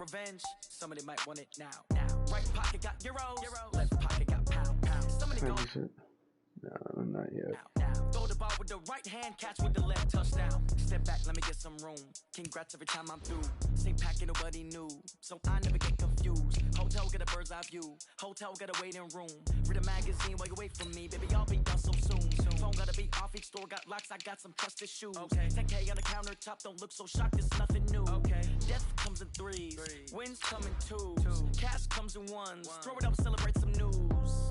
revenge? Somebody might want it now. Right pocket got euros, left pocket got pound. Somebody go. No, not yet. Throw the ball with the right hand, catch with the left, touchdown. Step back, let me get some room. Congrats every time I'm through. Same packet, nobody knew, so I never get confused. Hotel get a bird's eye view. Hotel get a waiting room. Read a magazine while you wait for me, baby. I'll be done so soon. Phone gotta be off, each store got locks. I got some trusted shoes. 10K on the countertop, don't look so shocked. It's nothing new. Death comes in threes, wins come in twos. Cash comes in ones. Throw it up, celebrate some news.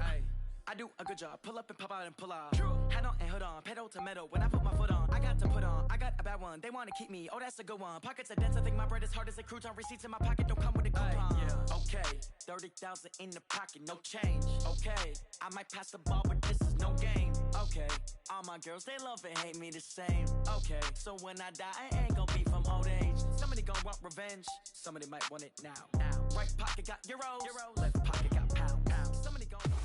I do a good job, pull up and pop out and pull out. Head on and hood on, pedal to metal. When I put my foot on, I got to put on. I got a bad one, they want to keep me. Oh, that's a good one. Pockets are dense, I think my bread is hard as a crouton. Receipts in my pocket don't come with a coupon. Okay, 30,000 in the pocket, no change. Okay, I might pass the ball, but this is no game. Okay, all my girls, they love and hate me the same. Okay, so when I die, I ain't gonna be from old age. Somebody gonna want revenge, somebody might want it now. Right pocket got euros, left pocket got pound. Somebody gonna...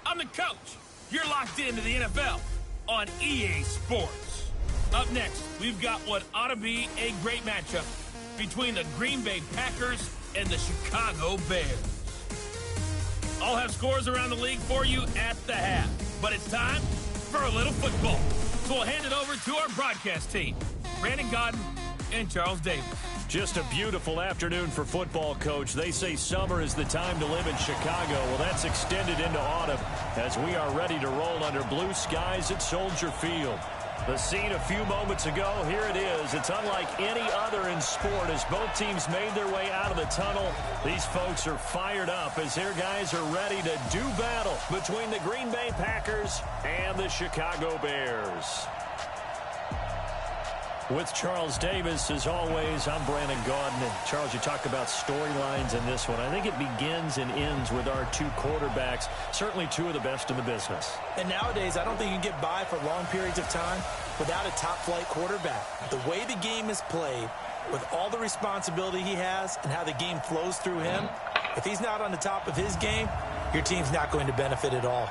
I'm the coach. You're locked into the NFL on EA Sports. Up next, we've got what ought to be a great matchup between the Green Bay Packers and the Chicago Bears. I'll have scores around the league for you at the half, but it's time for a little football. So we'll hand it over to our broadcast team, Brandon Godden and Charles Davis. Just a beautiful afternoon for football, Coach. They say summer is the time to live in Chicago. Well, that's extended into autumn as we are ready to roll under blue skies at Soldier Field. The scene a few moments ago, here it is. It's unlike any other in sport as both teams made their way out of the tunnel. These folks are fired up as their guys are ready to do battle between the Green Bay Packers and the Chicago Bears. With Charles Davis, as always, I'm Brandon Gaudin. And Charles, you talk about storylines in this one. I think it begins and ends with our two quarterbacks, certainly two of the best in the business. And nowadays, I don't think you can get by for long periods of time without a top-flight quarterback. The way the game is played, with all the responsibility he has and how the game flows through him, if he's not on the top of his game, your team's not going to benefit at all.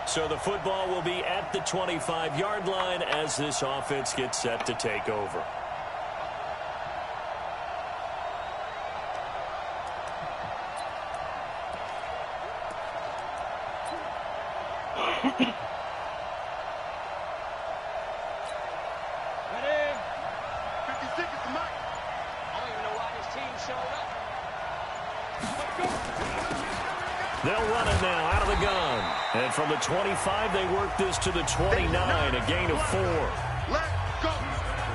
So the football will be at the 25-yard line as this offense gets set to take over. They'll run it now out of the gun. And from the 25, they work this to the 29, a gain of 4.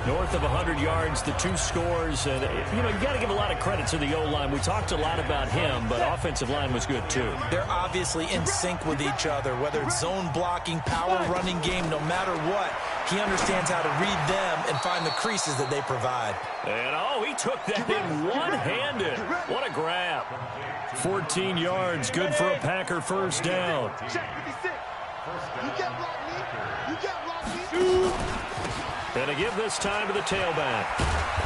North of 100 yards, the two scores. And, you got to give a lot of credit to the O-line. We talked a lot about him, but offensive line was good, too. They're obviously in sync with each other, whether it's zone blocking, power running game, no matter what. He understands how to read them and find the creases that they provide. And, he took that in one-handed. What a grab. 14 yards, good for a Packer first down. And to give this time to the tailback.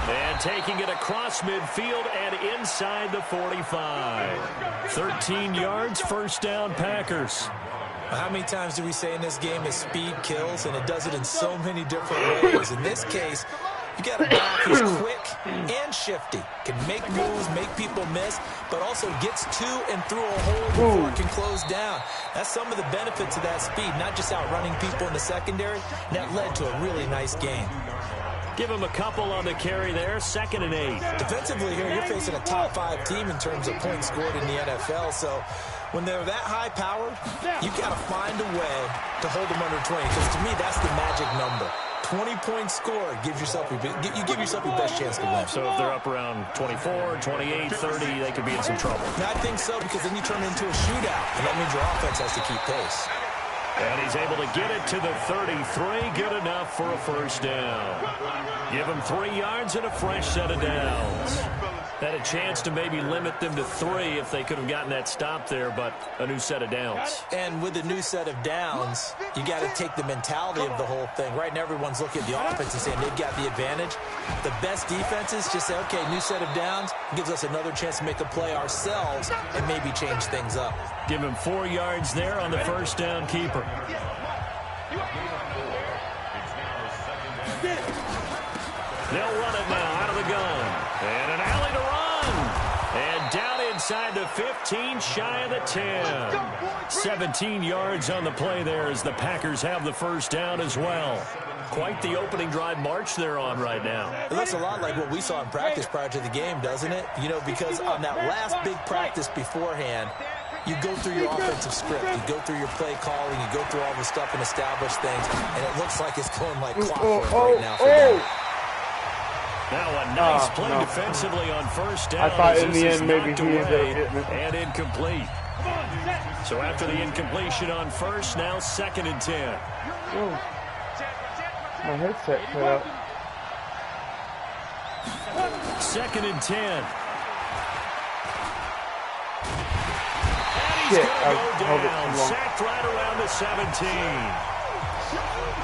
And taking it across midfield and inside the 45. 13 yards, first down, Packers. How many times do we say in this game is speed kills, and it does it in so many different ways. In this case, you got a back who's quick and shifty, can make moves, make people miss, but also gets to and through a hole before it can close down. That's some of the benefits of that speed, not just outrunning people in the secondary, and that led to a really nice game. Give him a couple on the carry there, 2nd and 8. Defensively here, you're facing a top-5 team in terms of points scored in the NFL, so when they're that high-powered, you've got to find a way to hold them under 20, because to me, that's the magic number. 20-point score gives yourself you give yourself your best chance to win. So if they're up around 24, 28, 30, they could be in some trouble. And I think so, because then you turn it into a shootout, and that means your offense has to keep pace. And he's able to get it to the 33. Good enough for a first down. Give him 3 yards and a fresh set of downs. Had a chance to maybe limit them to 3 if they could have gotten that stop there, but a new set of downs. And with a new set of downs, you got to take the mentality of the whole thing. Right now, everyone's looking at the offense and saying they've got the advantage. The best defenses just say, okay, new set of downs gives us another chance to make a play ourselves and maybe change things up. Give him 4 yards there on the first down keeper. They'll run it now out of the gun. And an alley to run. And down inside the 15, shy of the 10. 17 yards on the play there as the Packers have the first down as well. Quite the opening drive march they're on right now. It looks a lot like what we saw in practice prior to the game, doesn't it? You know, because on that last big practice beforehand, you go through your offensive script, you go through your play calling, you go through all the stuff and establish things, and it looks like it's going like clockwork right now for them. Now a nice play defensively on first down. I thought in the end maybe he ended up hitting it. And incomplete. So after the incompletion on first, now 2nd and 10. Oh. My headset cut out. 2nd and 10. Shit, He's going to go down, sacked right around the 17.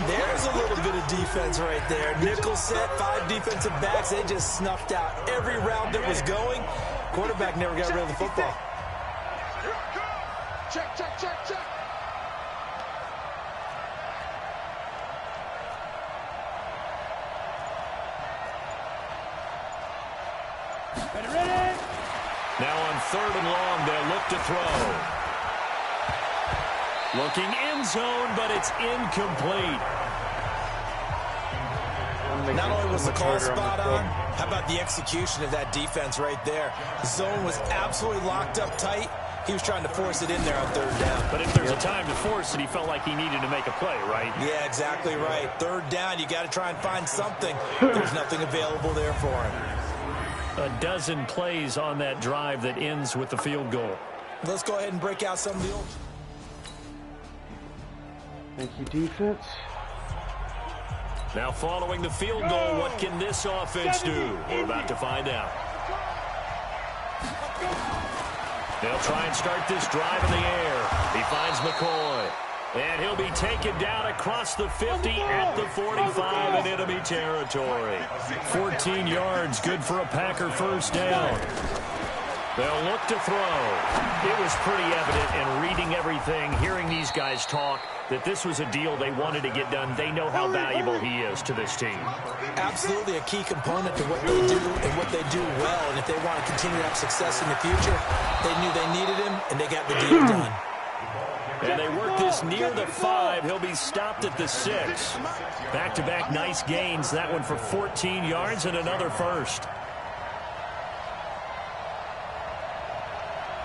There's a little bit of defense right there. Nickel set, 5 defensive backs. They just snuffed out every round that was going. Quarterback never got rid of the football. Check, check, check, check. Ready. Now on 3rd and long, they'll look to throw. Looking end zone, but it's incomplete. Not only was the call spot on, how about the execution of that defense right there? The zone was absolutely locked up tight. He was trying to force it in there on 3rd down. But if there's a time to force it, he felt like he needed to make a play, right? Yeah, exactly right. 3rd down, you got to try and find something. There's nothing available there for him. A dozen plays on that drive that ends with the field goal. Let's go ahead and break out some of the old... Thank you, defense. Now following the field goal, what can this offense do? We're about to find out. They'll try and start this drive in the air. He finds McCoy. And he'll be taken down across the 50 at the 45 in enemy territory. 14 yards, good for a Packer first down. They'll look to throw. It was pretty evident in reading everything, hearing these guys talk, that this was a deal they wanted to get done. They know how valuable he is to this team. Absolutely a key component to what they do and what they do well. And if they want to continue to have success in the future, they knew they needed him, and they got the deal done. And they work this near the 5. He'll be stopped at the 6. Back-to-back nice gains. That one for 14 yards and another first.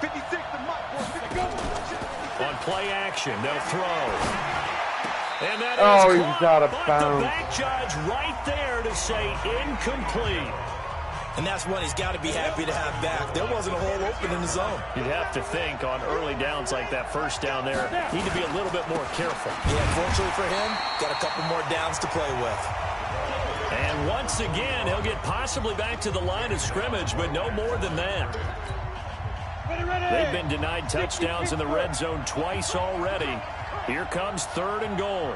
56 to Mike. On play action, they'll throw. And that is caught, he's out of but bounds. The back judge right there to say incomplete. And that's one he's got to be happy to have back. There wasn't a hole open in the zone. You'd have to think on early downs like that first down there, need to be a little bit more careful. Yeah, fortunately for him, got a couple more downs to play with. And once again, he'll get possibly back to the line of scrimmage, but no more than that. They've been denied touchdowns in the red zone twice already. Here comes 3rd and goal.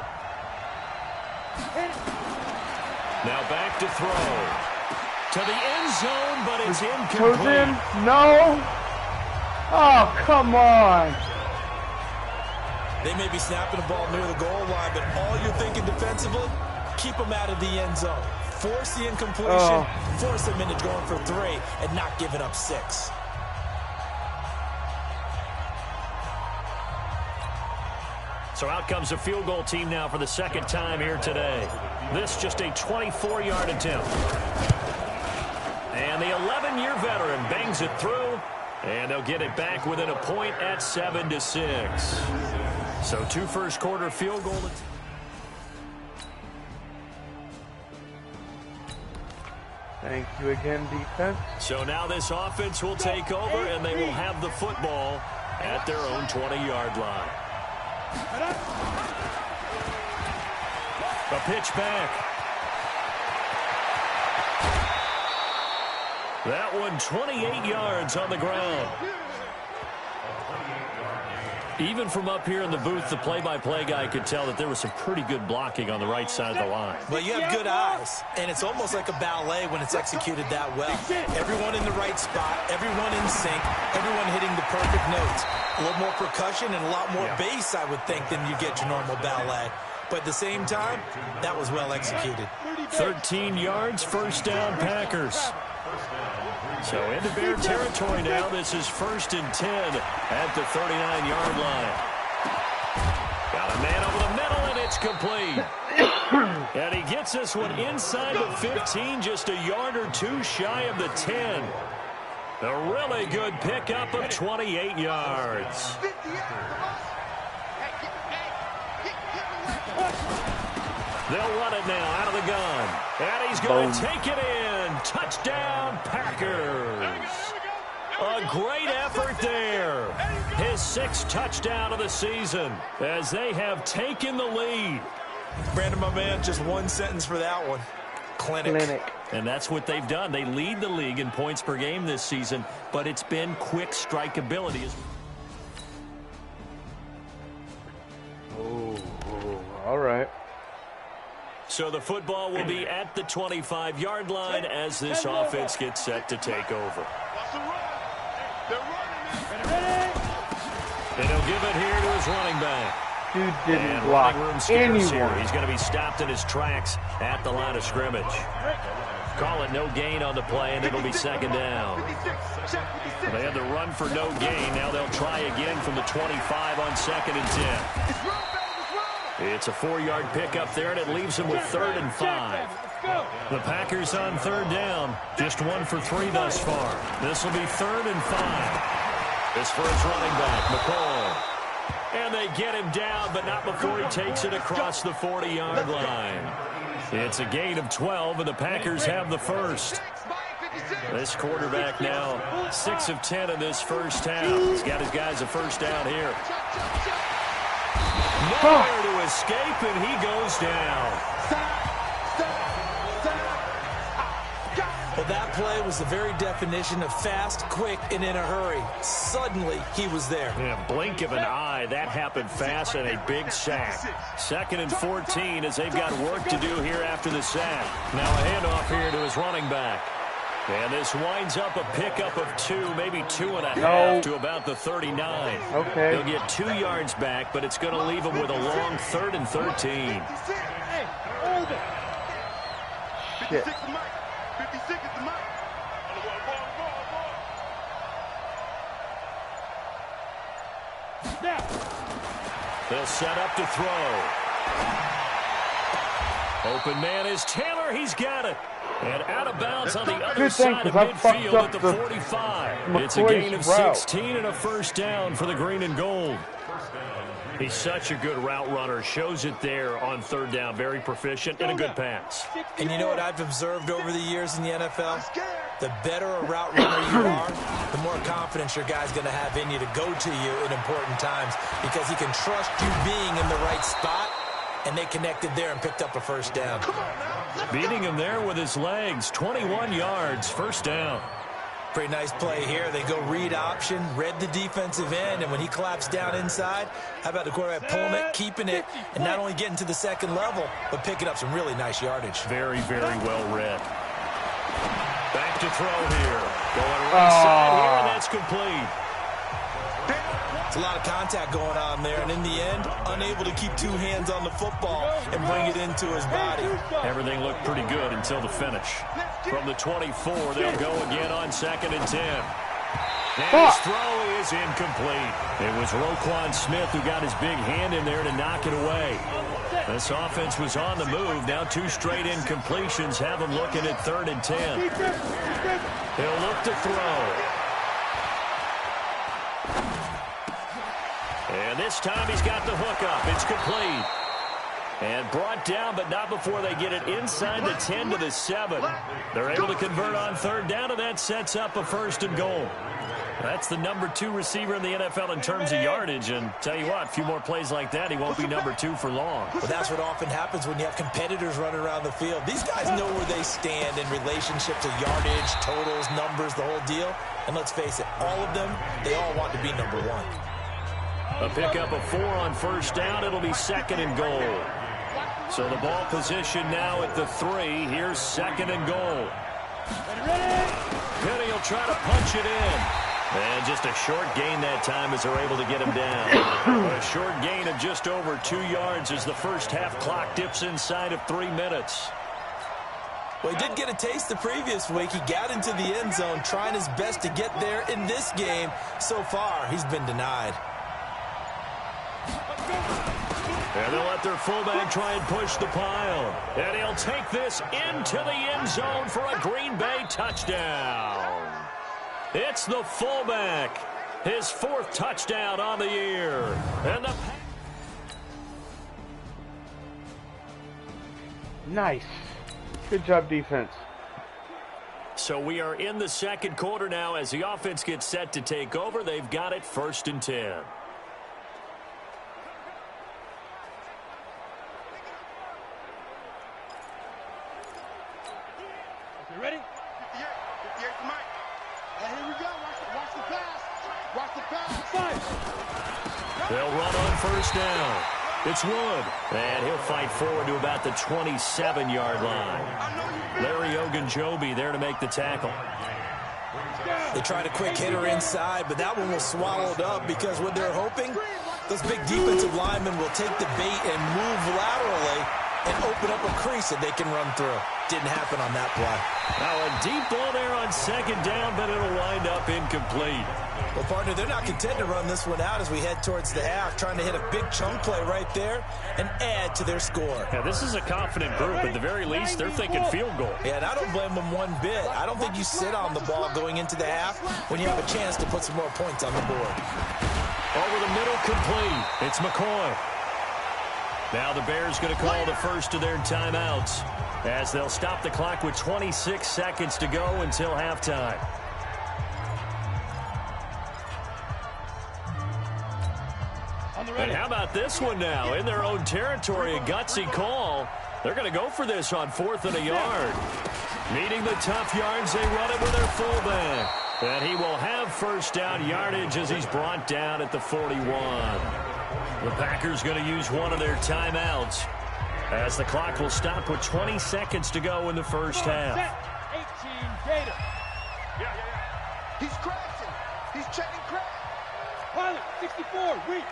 Now back to throw. To the end zone, but it's incomplete. Goes in? No. Oh, come on. They may be snapping the ball near the goal line, but all you're thinking defensively, keep them out of the end zone. Force the incompletion, force them into going for 3, and not giving up 6. So out comes a field goal team now for the 2nd time here today. This just a 24-yard attempt. And the 11-year veteran bangs it through, and they'll get it back within a point at 7-6. So 2 first-quarter field goals. Thank you again, defense. So now this offense will take over, and they will have the football at their own 20-yard line. A pitch back. That one 28 yards on the ground. Even from up here in the booth, the play-by-play guy could tell that there was some pretty good blocking on the right side of the line. Well, you have good eyes, and it's almost like a ballet when it's executed that well. Everyone in the right spot, everyone in sync, everyone hitting the perfect notes. A little more percussion and a lot more bass, I would think, than you get your normal ballet. But at the same time, that was well executed. 13 yards, first down, Packers. So into Bear territory now. This is 1st and 10 at the 39-yard line. Got a man over the middle, and it's complete. And he gets this one inside the 15, just a yard or two shy of the 10. A really good pickup of 28 yards. They'll run it now out of the gun. And he's going to take it in. Touchdown, Packers. A great effort there. His 6th touchdown of the season as they have taken the lead. Brandon, my man, just one sentence for that one. Clinic. And that's what they've done. They lead the league in points per game this season, but it's been quick strike ability. Oh, all right. So the football will be at the 25-yard line as this offense gets set to take over. And he'll give it here to his running back. Dude didn't block anyone. He's going to be stopped in his tracks at the line of scrimmage. Call it no gain on the play, and it'll be 2nd down. They had the run for no gain. Now they'll try again from the 25 on 2nd and 10. It's a 4-yard pickup there, and it leaves them with 3rd and 5. The Packers on 3rd down. Just 1 for 3 thus far. This will be 3rd and 5. This for his running back, McCall. And they get him down, but not before he takes it across the 40-yard line. It's a gain of 12, and the Packers have the first. This quarterback now 6 of 10 in this first half. He's got his guys a first down here. Nowhere to escape, and he goes down. Well, that play was the very definition of fast, quick, and in a hurry. Suddenly, he was there. Yeah, blink of an eye. That happened fast and a big sack. 2nd and 14 as they've got work to do here after the sack. Now a handoff here to his running back. And this winds up a pickup of 2, maybe 2.5 to about the 39. Okay. He'll get 2 yards back, but it's going to leave him with a long 3rd and 13. Shit. They'll set up to throw. Open man is Taylor. He's got it. And out of bounds on the other side of midfield at the 45. It's a gain of 16 and a first down for the green and gold. He's such a good route runner. Shows it there on 3rd down. Very proficient and a good pass. And you know what I've observed over the years in the NFL? The better a route runner you are, the more confidence your guy's going to have in you to go to you in important times because he can trust you being in the right spot, and they connected there and picked up a first down. Beating him there with his legs. 21 yards, first down. Pretty nice play here. They go read option, read the defensive end, and when he collapsed down inside, how about the quarterback pulling it, keeping it, and not only getting to the 2nd level, but picking up some really nice yardage. Very, very well read. Back to throw here. Going right side here, and that's complete. It's a lot of contact going on there, and in the end, unable to keep 2 hands on the football and bring it into his body. Everything looked pretty good until the finish. From the 24, they'll go again on 2nd and 10. And his throw is incomplete. It was Roquan Smith who got his big hand in there to knock it away. This offense was on the move. Now 2 straight incompletions have them looking at 3rd and 10. He'll look to throw. And this time he's got the hook up. It's complete. And brought down, but not before they get it inside the 10 to the 7. They're able to convert on third down, and that sets up a 1st and goal. That's the number 2 receiver in the NFL in terms of yardage. And tell you what, a few more plays like that, he won't be number 2 for long. Well, that's what often happens when you have competitors running around the field. These guys know where they stand in relationship to yardage, totals, numbers, the whole deal. And let's face it, all of them, they all want to be number 1. A pickup of 4 on first down. It'll be 2nd and goal. So the ball position now at the 3. Here's 2nd and goal. Penny will try to punch it in. And just a short gain that time as they're able to get him down. A short gain of just over 2 yards as the first half clock dips inside of 3 minutes. Well, he did get a taste the previous week. He got into the end zone trying his best to get there in this game. So far, he's been denied. And they'll let their fullback try and push the pile. And he'll take this into the end zone for a Green Bay touchdown. It's the fullback. His 4th touchdown on the year. And the Nice. Good job, defense. So we are in the 2nd quarter now as the offense gets set to take over. They've got it 1st and 10. Ready? Yeah, come on. Here we go. Watch the pass. Watch the pass. They'll run on first down. It's Wood. And he'll fight forward to about the 27-yard line. Larry Ogunjobi there to make the tackle. They tried a quick hitter inside, but that one was swallowed up because what they're hoping, those big defensive linemen will take the bait and move laterally and open up a crease that they can run through. Didn't happen on that play. Now a deep ball there on 2nd down, but it'll wind up incomplete. Well, partner, they're not content to run this one out as we head towards the half, trying to hit a big chunk play right there and add to their score. Yeah, this is a confident group. At the very least, they're thinking field goal. Yeah, and I don't blame them one bit. I don't think you sit on the ball going into the half when you have a chance to put some more points on the board. Over the middle, complete. It's McCoy. Now the Bears going to call the first of their timeouts as they'll stop the clock with 26 seconds to go until halftime. And how about this one now? In their own territory, a gutsy call. They're going to go for this on 4th and a yard. Needing the tough yards, they run it with their fullback. And he will have first down yardage as he's brought down at the 41. The Packers going to use one of their timeouts as the clock will stop with 20 seconds to go in the first half. 18 Gator. Yeah. He's crashing. He's checking crash. Pilot, 64, weak.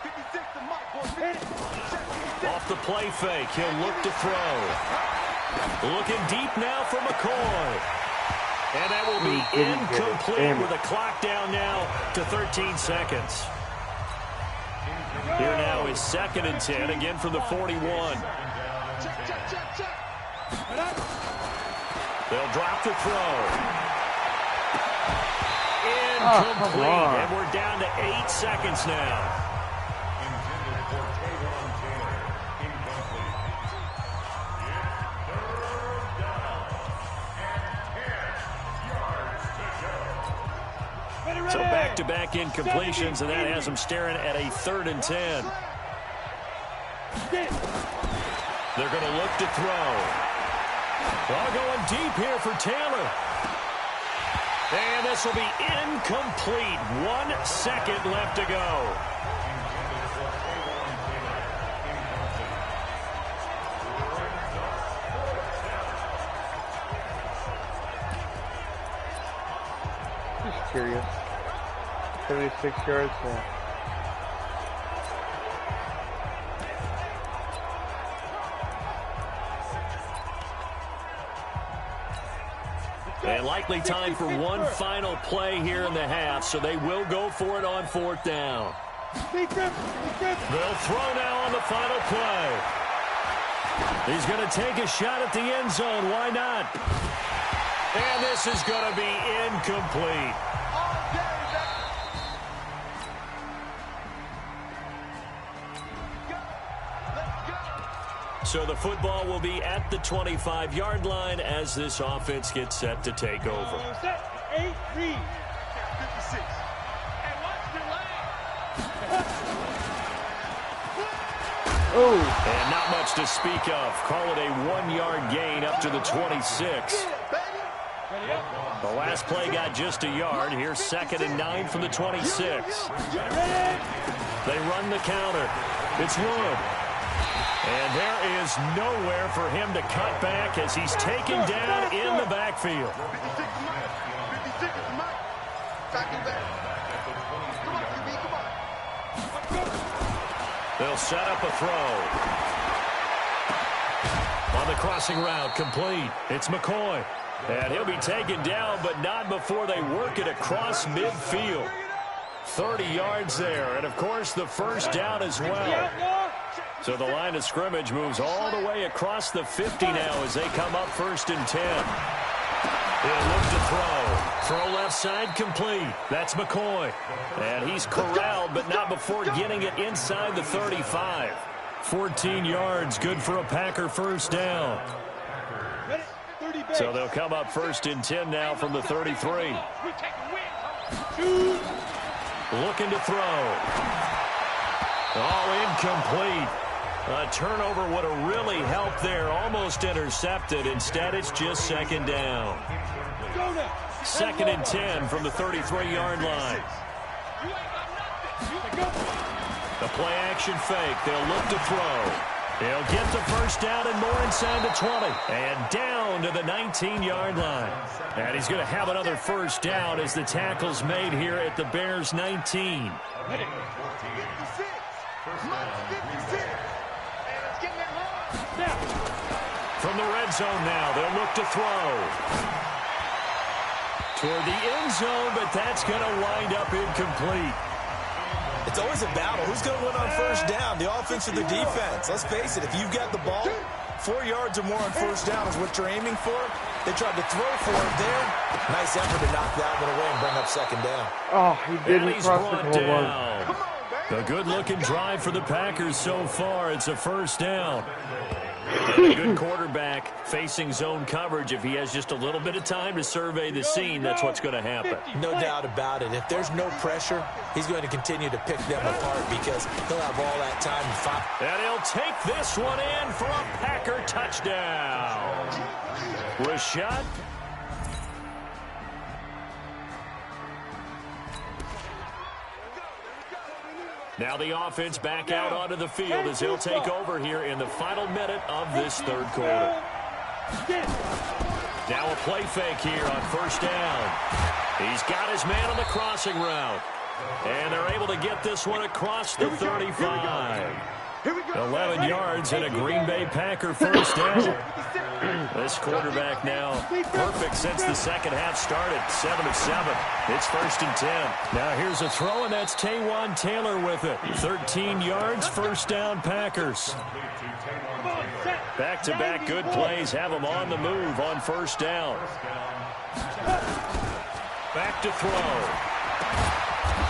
56 to Mike, boy. Off the play fake, he'll look to throw. Looking deep now for McCoy. And that will be incomplete with the clock down now to 13 seconds. Here now is 2nd and 10, again from the 41. They'll drop the throw. Incomplete, and we're down to 8 seconds now. So back-to-back incompletions, and that has them staring at a 3rd and 10. They're going to look to throw. Well, going deep here for Taylor. And this will be incomplete. 1 second left to go. Just curious. 76 yards. And likely time for one final play here in the half, so they will go for it on 4th down. They'll throw now on the final play. He's going to take a shot at the end zone. Why not? And this is going to be incomplete. So the football will be at the 25-yard line as this offense gets set to take over. Set. 8, read. 56. Hey, watch the line. Oh. And not much to speak of. Call it a 1-yard gain up to the 26. The last play got just a yard. Here's 2nd and 9 from the 26. They run the counter. It's Wood. And there is nowhere for him to cut back as he's taken down in the backfield. 56 is Mike. 56 is Mike. Tackle back. Come on, QB, come on. They'll set up a throw. On the crossing route, complete. It's McCoy. And he'll be taken down, but not before they work it across midfield. 30 yards there, and of course the first down as well. So the line of scrimmage moves all the way across the 50 now as they come up 1st and 10. He'll look to throw. Throw left side complete. That's McCoy. And he's corralled, but not before getting it inside the 35. 14 yards, good for a Packer first down. So they'll come up 1st and 10 now from the 33. Looking to throw. All incomplete. A turnover would have really helped there. Almost intercepted. Instead, it's just 2nd down. 2nd and 10 from the 33-yard line. The play action fake. They'll look to throw. He'll get the first down and more inside the 20. And down to the 19-yard line. And he's going to have another first down as the tackle's made here at the Bears' 19. 56. From the red zone now, they'll look to throw. Toward the end zone, but that's going to wind up incomplete. It's always a battle. Who's going to win on first down, the offense or the defense? Let's face it, if you've got the ball, 4 yards or more on first down is what you're aiming for. They tried to throw for it there. Nice effort to knock that one away and bring up 2nd down. Oh, he didn't he's cross the brought goal line. down. A good-looking drive for the Packers so far. It's a first down. And a good quarterback facing zone coverage. If he has just a little bit of time to survey the scene, that's what's going to happen. No doubt about it. If there's no pressure, he's going to continue to pick them apart because he'll have all that time to fight. And he'll take this one in for a Packer touchdown. Rashad. Now the offense back out onto the field as he'll take over here in the final minute of this 3rd quarter. Now a play fake here on first down. He's got his man on the crossing route. And they're able to get this one across the 35. 11 yards and a Green Bay Packer first down. This quarterback now perfect since the 2nd half started. 7 of 7. It's 1st and 10. Now here's a throw, and that's Taywan Taylor with it. 13 yards, first down Packers. Back-to-back good plays have them on the move on first down. Back to throw.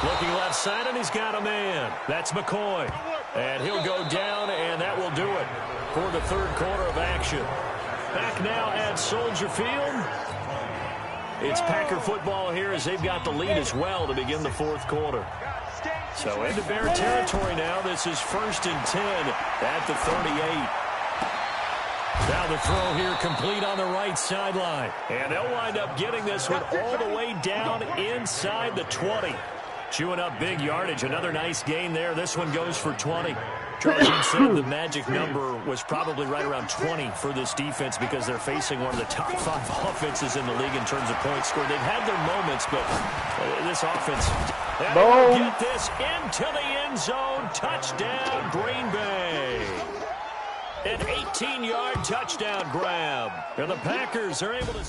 Looking left side, and he's got a man. That's McCoy. And he'll go down, and that will do it for the 3rd quarter of action. Back now at Soldier Field. It's Packer football here as they've got the lead as well to begin the 4th quarter. So into Bear territory now. This is 1st and 10 at the 38. Now the throw here complete on the right sideline. And they'll wind up getting this one all the way down inside the 20. Chewing up big yardage. Another nice gain there. This one goes for 20. Charles, you said the magic number was probably right around 20 for this defense because they're facing one of the top 5 offenses in the league in terms of points scored. They've had their moments, but this offense, they'll get this into the end zone. Touchdown, Green Bay. An 18-yard touchdown grab. And the Packers are able to...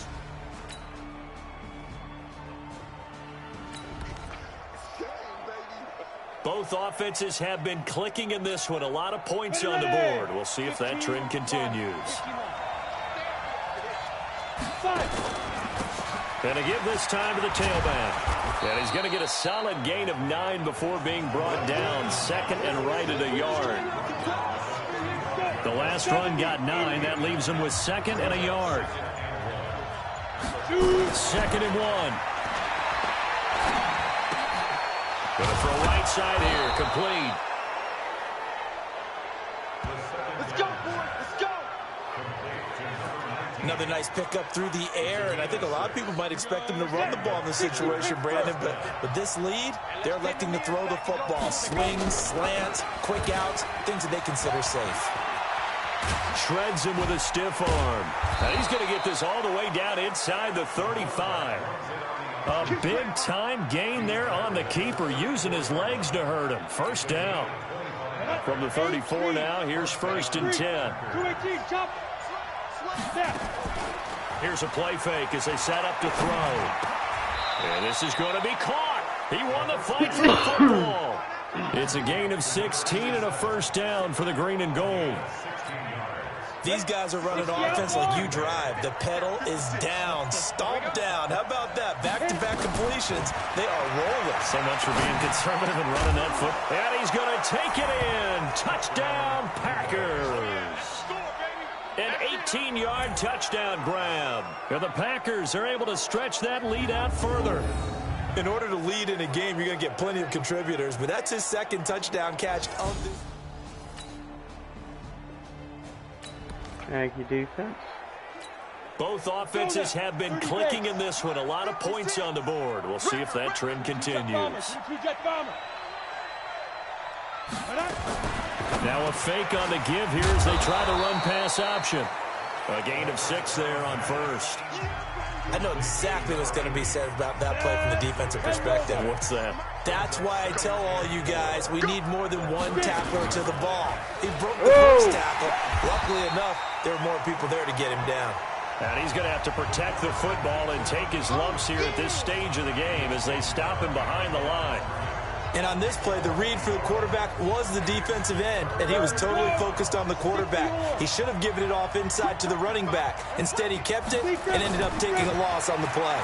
Both offenses have been clicking in this one. A lot of points on the board. We'll see if that trend continues. And to give this time to the tailback. And he's going to get a solid gain of 9 before being brought down. 2nd and right at a yard. The last run got 9. That leaves him with 2nd and a yard. 2nd and 1. Gonna throw right side here, complete. Let's go, boys. Let's go. Another nice pickup through the air, and I think a lot of people might expect him to run the ball in this situation, Brandon, but with this lead, they're electing to throw the football. Swings, slants, quick outs, things that they consider safe. Shreds him with a stiff arm. And he's going to get this all the way down inside the 35. A big-time gain there on the keeper, using his legs to hurt him. First down. From the 34 now, here's 1st and 10. 218, chop. Here's a play fake as they set up to throw. And this is going to be caught. He won the fight for the football. It's a gain of 16 and a first down for the green and gold. These guys are running offense like you drive. The pedal is down, stomped down. How about that? Back-to-back completions. They are rolling. So much for being conservative and running that foot. And he's going to take it in. Touchdown, Packers. An 18-yard touchdown grab. And the Packers are able to stretch that lead out further. In order to lead in a game, you're going to get plenty of contributors, but that's his 2nd touchdown catch of this. Thank you, defense. Both offenses have been clicking in this one. A lot of points on the board. We'll see if that trend continues. Now a fake on the give here as they try the run-pass option. A gain of 6 there on 1st. I know exactly what's going to be said about that play from the defensive perspective. What's that? That's why I tell all you guys we need more than one tackler to the ball. He broke the first tackle. Luckily enough, there were more people there to get him down. And he's going to have to protect the football and take his lumps here at this stage of the game as they stop him behind the line. And on this play, the read for the quarterback was the defensive end, and he was totally focused on the quarterback. He should have given it off inside to the running back. Instead, he kept it and ended up taking a loss on the play.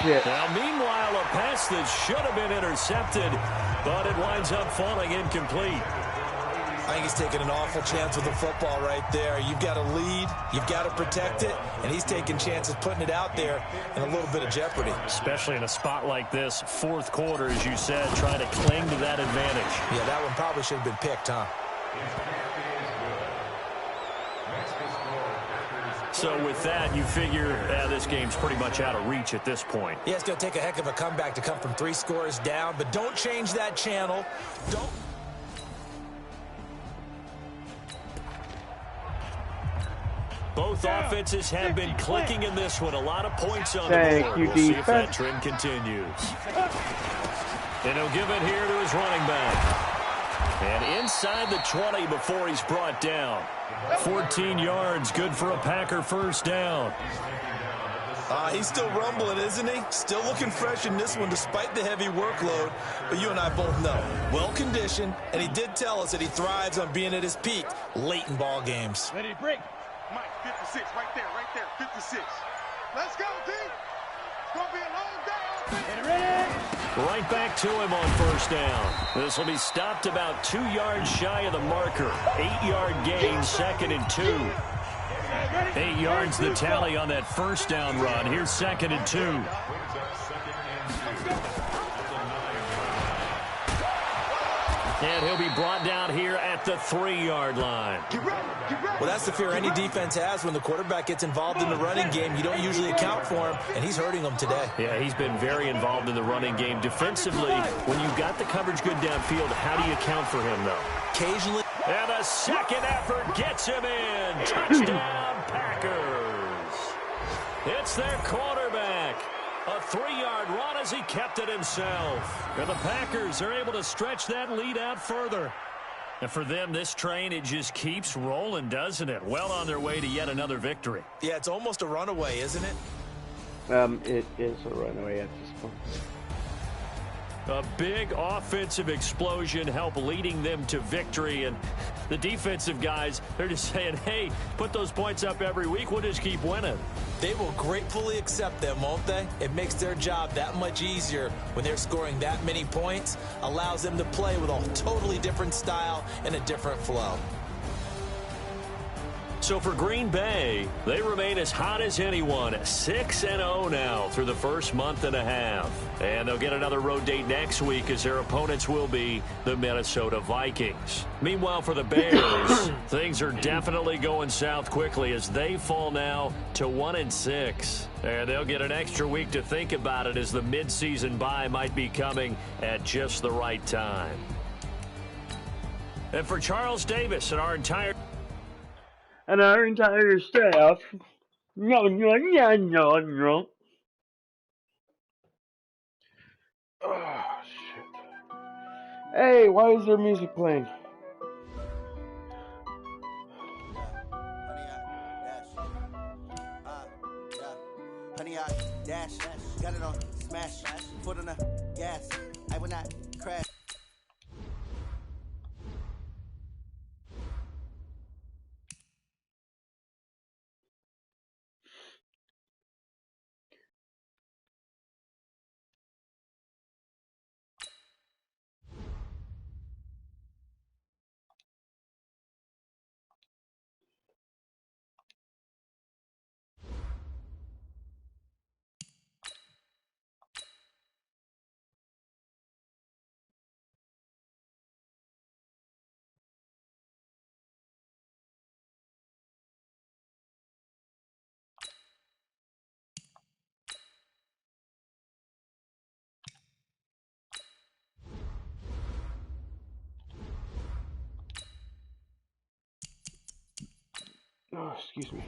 Shit. Now, meanwhile, a pass that should have been intercepted, but it winds up falling incomplete. I think he's taking an awful chance with the football right there. You've got to lead, you've got to protect it, and he's taking chances putting it out there in a little bit of jeopardy. Especially in a spot like this, 4th quarter, as you said, trying to cling to that advantage. Yeah, that one probably should have been picked, huh? So with that, you figure this game's pretty much out of reach at this point. Yeah, it's going to take a heck of a comeback to come from 3 scores down, but don't change that channel. Don't. Both offenses have been clicking in this one. A lot of points on the board. You, we'll see if that trend continues. And he'll give it here to his running back. And inside the 20 before he's brought down. 14 yards, good for a Packer first down. He's still rumbling, isn't he? Still looking fresh in this one despite the heavy workload. But you and I both know, well-conditioned, and he did tell us that he thrives on being at his peak late in ball games. Ready, break. Mike, 56, right there, 56. Let's go, D. It's going to be a long day. Ready? Right back to him on first down. This will be stopped about 2 yards shy of the marker. 8-yard gain, 2nd and 2. 8 yards the tally on that first down run. Here's 2nd and 2. And he'll be brought down here at the 3-yard line. Well, that's the fear any defense has when the quarterback gets involved in the running game. You don't usually account for him, and he's hurting them today. Yeah, he's been very involved in the running game. Defensively, when you've got the coverage good downfield, how do you account for him, though? Occasionally. And a second effort gets him in. Touchdown, Packers. It's their quarterback. A 3-yard run as he kept it himself. And the Packers are able to stretch that lead out further. And for them, this train, it just keeps rolling, doesn't it? Well on their way to yet another victory. Yeah, it's almost a runaway, isn't it? It is a runaway at this point. A big offensive explosion helped leading them to victory. And the defensive guys, they're just saying, hey, put those points up every week. We'll just keep winning. They will gratefully accept them, won't they? It makes their job that much easier when they're scoring that many points. Allows them to play with a totally different style and a different flow. So for Green Bay, they remain as hot as anyone, 6-0 now through the first month and a half. And they'll get another road date next week as their opponents will be the Minnesota Vikings. Meanwhile, for the Bears, things are definitely going south quickly as they fall now to 1-6. And they'll get an extra week to think about it as the midseason bye might be coming at just the right time. And for Charles Davis and our entire staff. No. Oh, shit. Hey, why is there music playing? Honey, I dash, got it on smash, foot on the gas, I will not crash. Oh, excuse me.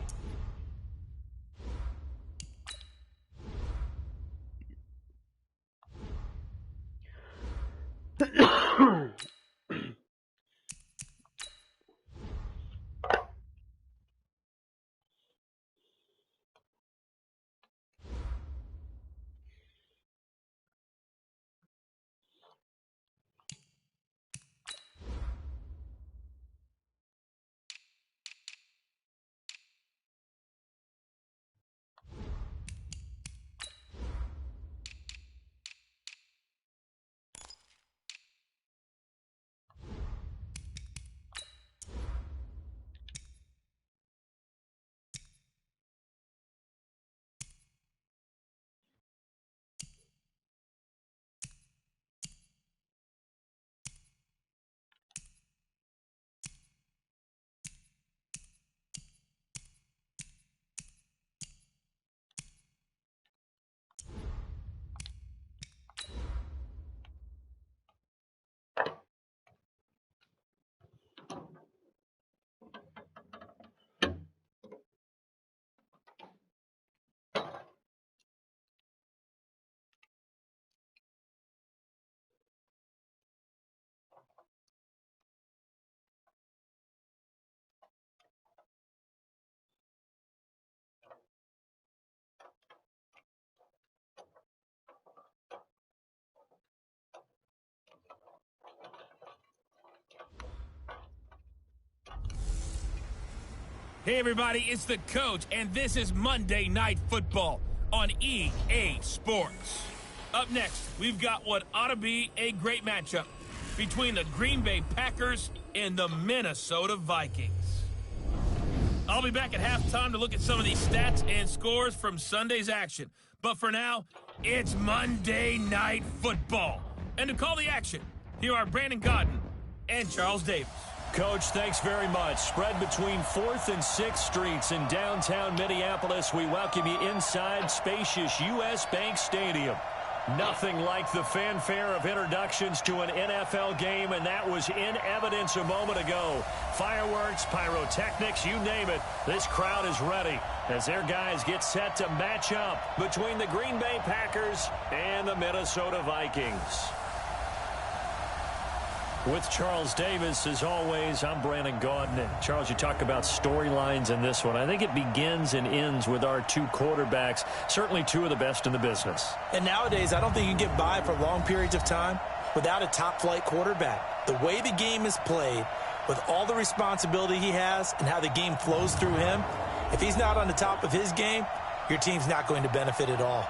Hey, everybody, it's the coach, and this is Monday Night Football on EA Sports. Up next, we've got what ought to be a great matchup between the Green Bay Packers and the Minnesota Vikings. I'll be back at halftime to look at some of these stats and scores from Sunday's action. But for now, it's Monday Night Football. And to call the action, here are Brandon Godden and Charles Davis. Coach, thanks very much. Spread between 4th and 6th Streets in downtown Minneapolis. We welcome you inside spacious U.S. Bank Stadium. Nothing like the fanfare of introductions to an NFL game, and that was in evidence a moment ago. Fireworks, pyrotechnics, you name it. This crowd is ready as their guys get set to match up between the Green Bay Packers and the Minnesota Vikings. With Charles Davis, as always, I'm Brandon Gaudin. And Charles, you talk about storylines in this one. I think it begins and ends with our two quarterbacks, certainly two of the best in the business. And nowadays, I don't think you can get by for long periods of time without a top-flight quarterback. The way the game is played, with all the responsibility he has and how the game flows through him, if he's not on the top of his game, your team's not going to benefit at all.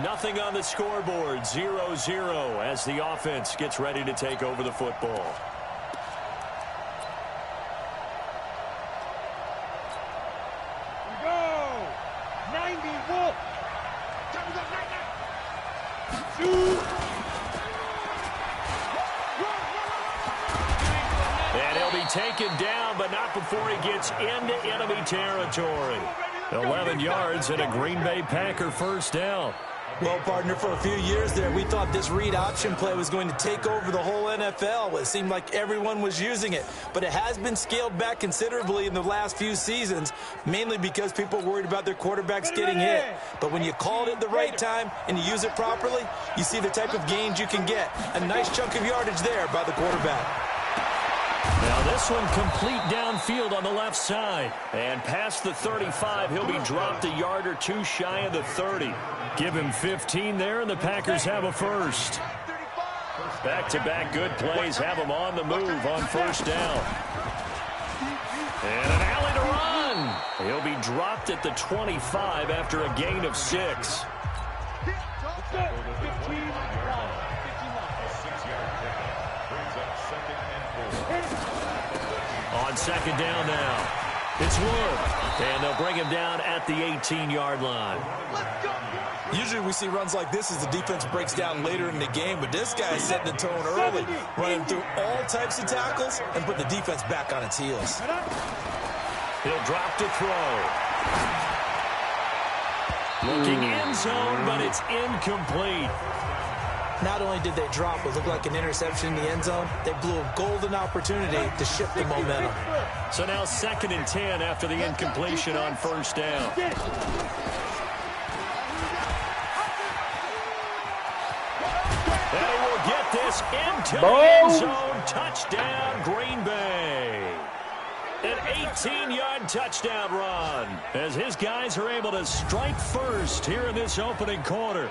Nothing on the scoreboard, 0-0 as the offense gets ready to take over the football. Go! 90 Wolf! And he'll be taken down, but not before he gets into enemy territory. 11 yards and a Green Bay Packer first down. Well, partner, for a few years there, we thought this read option play was going to take over the whole NFL. It seemed like everyone was using it. But it has been scaled back considerably in the last few seasons, mainly because people are worried about their quarterbacks getting hit. But when you call it at the right time and you use it properly, you see the type of gains you can get. A nice chunk of yardage there by the quarterback. Now this one complete downfield on the left side. And past the 35, he'll be dropped a yard or two shy of the 30. Give him 15 there, and the Packers have a first. Back-to-back good plays have them on the move on first down. And an alley to run. He'll be dropped at the 25 after a gain of 6. On second down now, it's Wood, and they'll bring him down at the 18-yard line. Usually we see runs like this as the defense breaks down later in the game, but this guy is setting the tone early, running through all types of tackles and put the defense back on its heels. He'll drop to throw. Looking end zone, but it's incomplete. Not only did they drop what looked like an interception in the end zone, they blew a golden opportunity to shift the momentum. So now 2nd and 10 after the incompletion on first down. And he will get this into the end zone. Touchdown, Green Bay. An 18-yard touchdown run as his guys are able to strike first here in this opening quarter.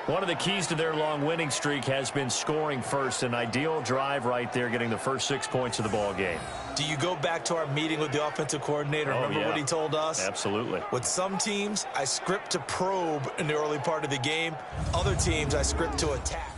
One of the keys to their long winning streak has been scoring first. An ideal drive right there, getting the first 6 points of the ball game. Do you go back to our meeting with the offensive coordinator? Remember what he told us? Absolutely. With some teams, I script to probe in the early part of the game. Other teams, I script to attack.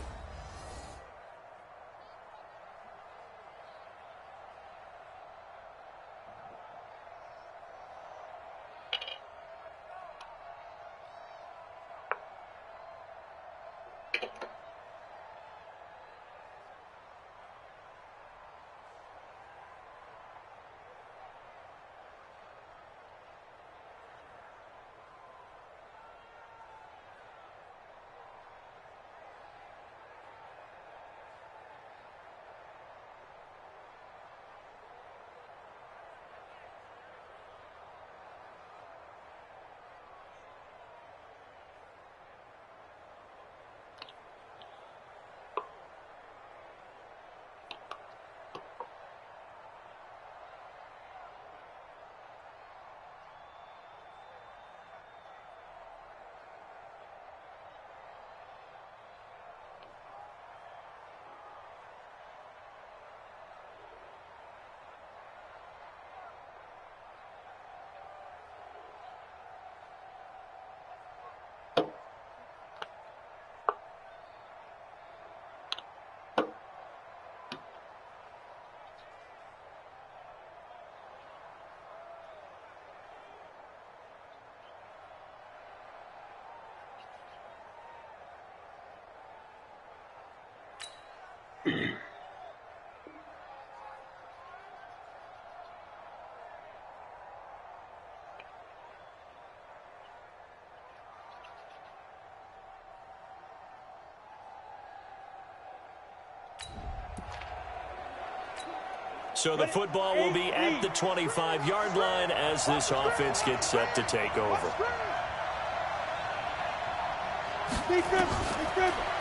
So the football will be at the 25-yard line as this offense gets set to take over.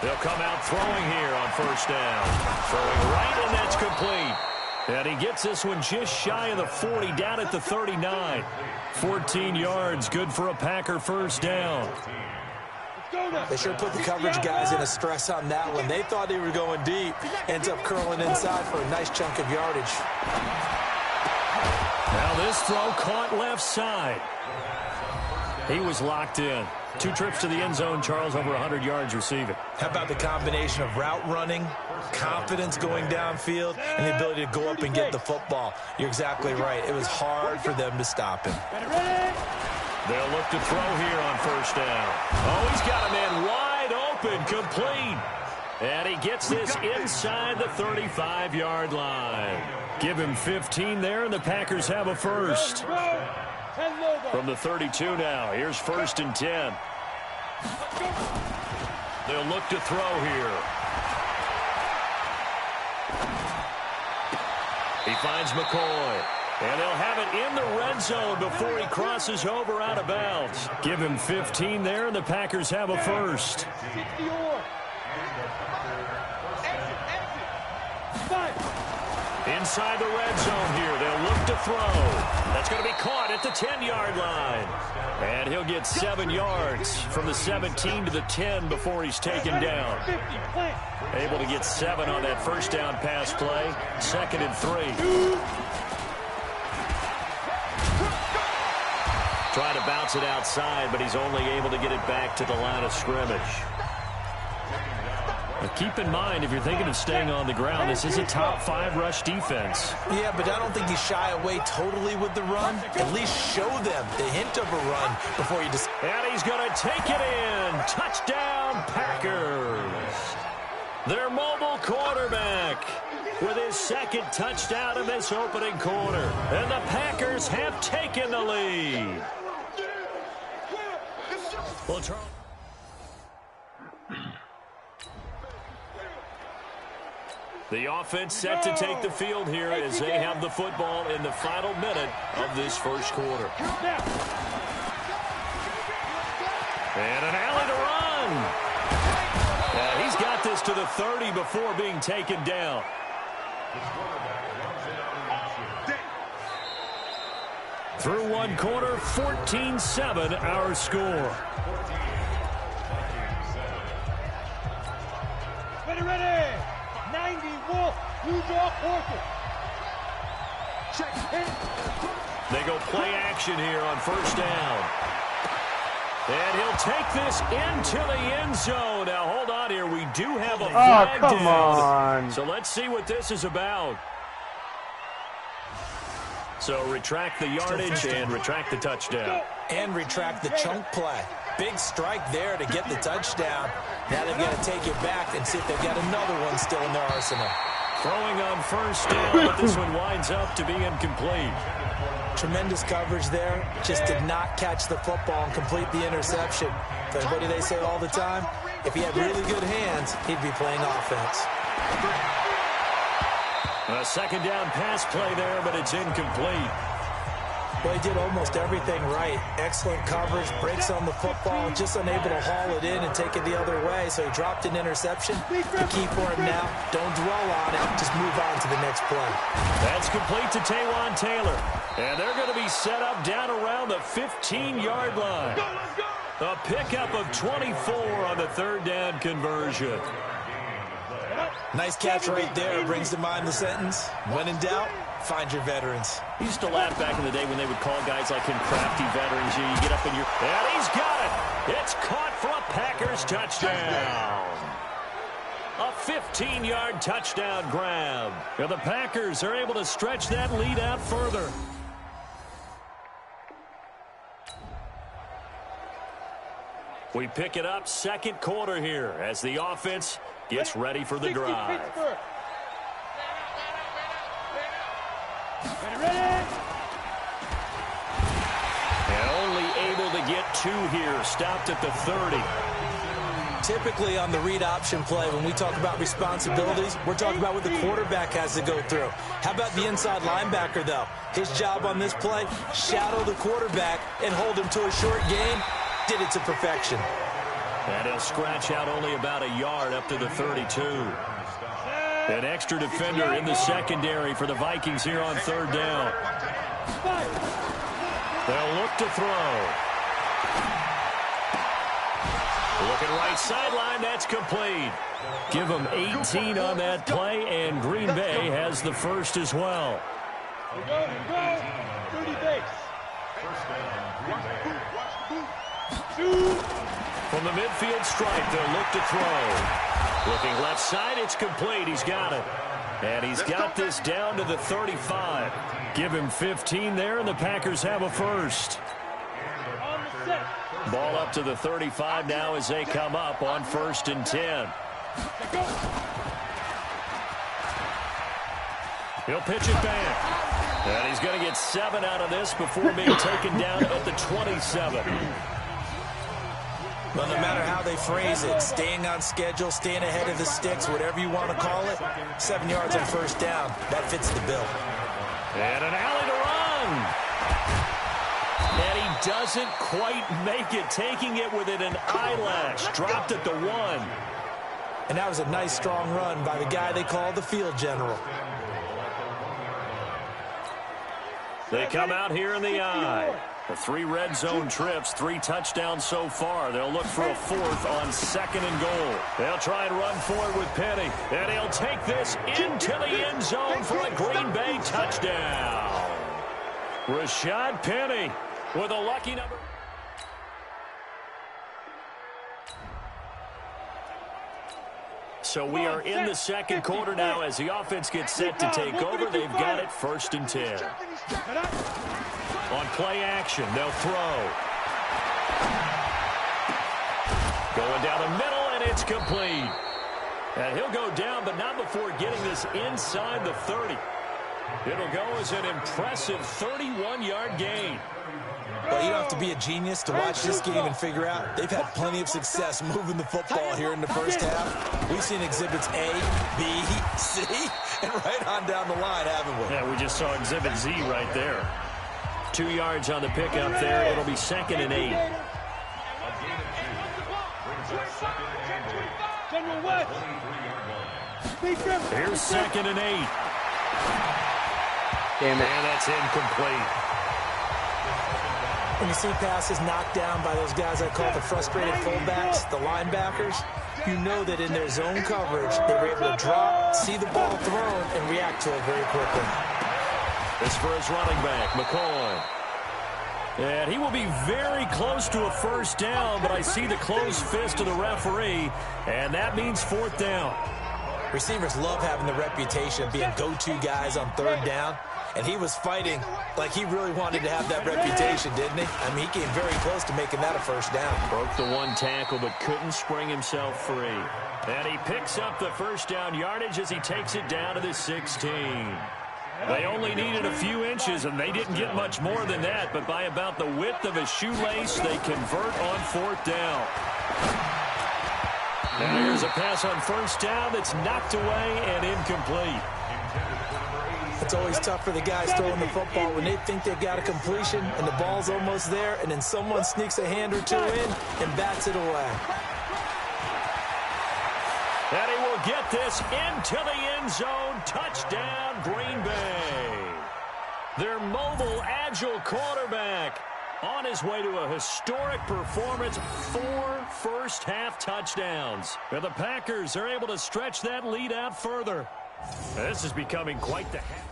They'll come out throwing here on first down. Throwing right, and that's complete. And he gets this one just shy of the 40, down at the 39. 14 yards, good for a Packer first down. They sure put the coverage guys in a stress on that one. They thought they were going deep. Ends up curling inside for a nice chunk of yardage. Now this throw caught left side. He was locked in. 2 trips to the end zone, Charles, over 100 yards receiving. How about the combination of route running, confidence going downfield, and the ability to go up and get the football? You're exactly right. It was hard for them to stop him. They'll look to throw here on first down. Oh, he's got a man wide open, complete. And he gets this inside the 35-yard line. Give him 15 there, and the Packers have a first. From the 32 now, here's 1st and 10. They'll look to throw here. He finds McCoy. And they'll have it in the red zone before he crosses over out of bounds. Give him 15 there, and the Packers have a first. Inside the red zone here, they'll look to throw. That's going to be caught at the 10-yard line. And he'll get 7 yards from the 17 to the 10 before he's taken down. Able to get 7 on that first down pass play. 2nd and 3. Try to bounce it outside, but he's only able to get it back to the line of scrimmage. Now keep in mind, if you're thinking of staying on the ground, this is a top 5 rush defense. Yeah, but I don't think you shy away totally with the run. At least show them the hint of a run before you decide. And he's going to take it in. Touchdown, Packers. Their mobile quarterback with his 2nd touchdown of this opening quarter. And the Packers have taken the lead. Well, the offense set to take the field here as they have the football in the final minute of this first quarter. And an alley to run. And he's got this to the 30 before being taken down. Through one quarter, 14-7 our score. Ready. 90 Wolf. Use your horses. Check it. They go play action here on first down. And he'll take this into the end zone. Now, hold on here. We do have a flag down. Come on. So let's see what this is about. So retract the yardage and retract the touchdown. And retract the chunk play. Big strike there to get the touchdown. Now they've got to take it back and see if they've got another one still in their arsenal. Throwing on first down, but this one winds up to be incomplete. Tremendous coverage there. Just did not catch the football and complete the interception. But what do they say all the time? If he had really good hands, he'd be playing offense. A 2nd down pass play there, but it's incomplete. Well, he did almost everything right. Excellent coverage, breaks on the football, just unable to haul it in and take it the other way. So he dropped an interception. The key for him now, don't dwell on it. Just move on to the next play. That's complete to Taywan Taylor. And they're going to be set up down around the 15-yard line. A pickup of 24 on the 3rd down conversion. Nice catch right there. Brings to mind the sentence, when in doubt, find your veterans. He used to laugh back in the day when they would call guys like him crafty veterans. You get up in your... And he's got it. It's caught for a Packers touchdown. A 15-yard touchdown grab. And the Packers are able to stretch that lead out further. We pick it up 2nd quarter here as the offense gets ready for the drive. And only able to get 2 here. Stopped at the 30. Typically on the read option play, when we talk about responsibilities, we're talking about what the quarterback has to go through. How about the inside linebacker, though? His job on this play, shadow the quarterback and hold him to a short gain. Did it to perfection. And he'll scratch out only about a yard up to the 32. An extra defender in the secondary for the Vikings here on third down. They'll look to throw. Looking right sideline, that's complete. Give them 18 on that play, and Green Bay has the first as well. Here we go. 30 base. From the midfield stripe, they'll look to throw. Looking left side, it's complete. He's got it. And he's got this down to the 35. Give him 15 there, and the Packers have a first. Ball up to the 35 now as they come up on 1st and 10. He'll pitch it back. And he's going to get 7 out of this before being taken down at the 27. Well, no matter how they phrase it, staying on schedule, staying ahead of the sticks, whatever you want to call it, 7 yards on first down, that fits the bill. And an alley to run. And he doesn't quite make it, taking it within an eyelash. Dropped at the 1. And that was a nice, strong run by the guy they call the field general. They come out here in the eye. The 3 red zone trips, 3 touchdowns so far. They'll look for a 4th on 2nd and goal. They'll try and run forward with Penny. And he'll take this into the end zone for a Green Bay touchdown. Rashad Penny with a lucky number. So we are in the second quarter now as the offense gets set to take over. They've got it 1st and 10. On play action, they'll throw. Going down the middle, and it's complete. And he'll go down, but not before getting this inside the 30. It'll go as an impressive 31-yard gain. Well, you don't have to be a genius to watch this game and figure out they've had plenty of success moving the football here in the first half. We've seen exhibits A, B, C, and right on down the line, haven't we? Yeah, we just saw exhibit Z right there. 2 yards on the pickup there. It'll be 2nd and 8. Here's 2nd and 8. Damn it. And that's incomplete. When you see passes knocked down by those guys I call the frustrated fullbacks, the linebackers, you know that in their zone coverage, they were able to drop, see the ball thrown, and react to it very quickly. This for his running back, McCoy. And he will be very close to a first down, but I see the closed fist of the referee, and that means 4th down. Receivers love having the reputation of being go-to guys on 3rd down, and he was fighting like he really wanted to have that reputation, didn't he? I mean, he came very close to making that a first down. Broke the 1 tackle, but couldn't spring himself free. And he picks up the first down yardage as he takes it down to the 16. They only needed a few inches, and they didn't get much more than that, but by about the width of a shoelace, they convert on 4th down. And here's a pass on first down that's knocked away and incomplete. It's always tough for the guys throwing the football when they think they've got a completion and the ball's almost there, and then someone sneaks a hand or 2 in and bats it away. And he will get this into the end zone. Touchdown, Green Bay. Their mobile, agile quarterback on his way to a historic performance. 4 first-half touchdowns. And the Packers are able to stretch that lead out further. This is becoming quite the half.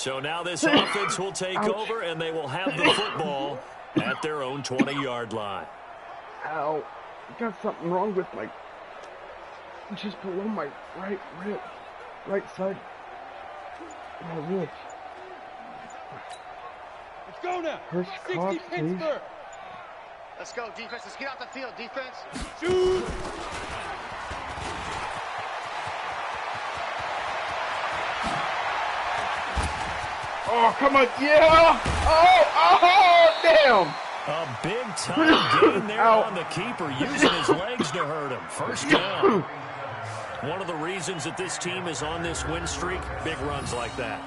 So now this offense will take over, and they will have the football at their own 20-yard line. Ow. Got something wrong with my... just below my right rib. Right side. My ribs. Let's go now. First 60 clock, Pittsburgh. please. Let's go, defense. Let's get out the field, defense. Shoot. Oh, come on. Yeah. Oh, damn. A big-time gain there on the keeper, using his legs to hurt him. First down. One of the reasons that this team is on this win streak, big runs like that.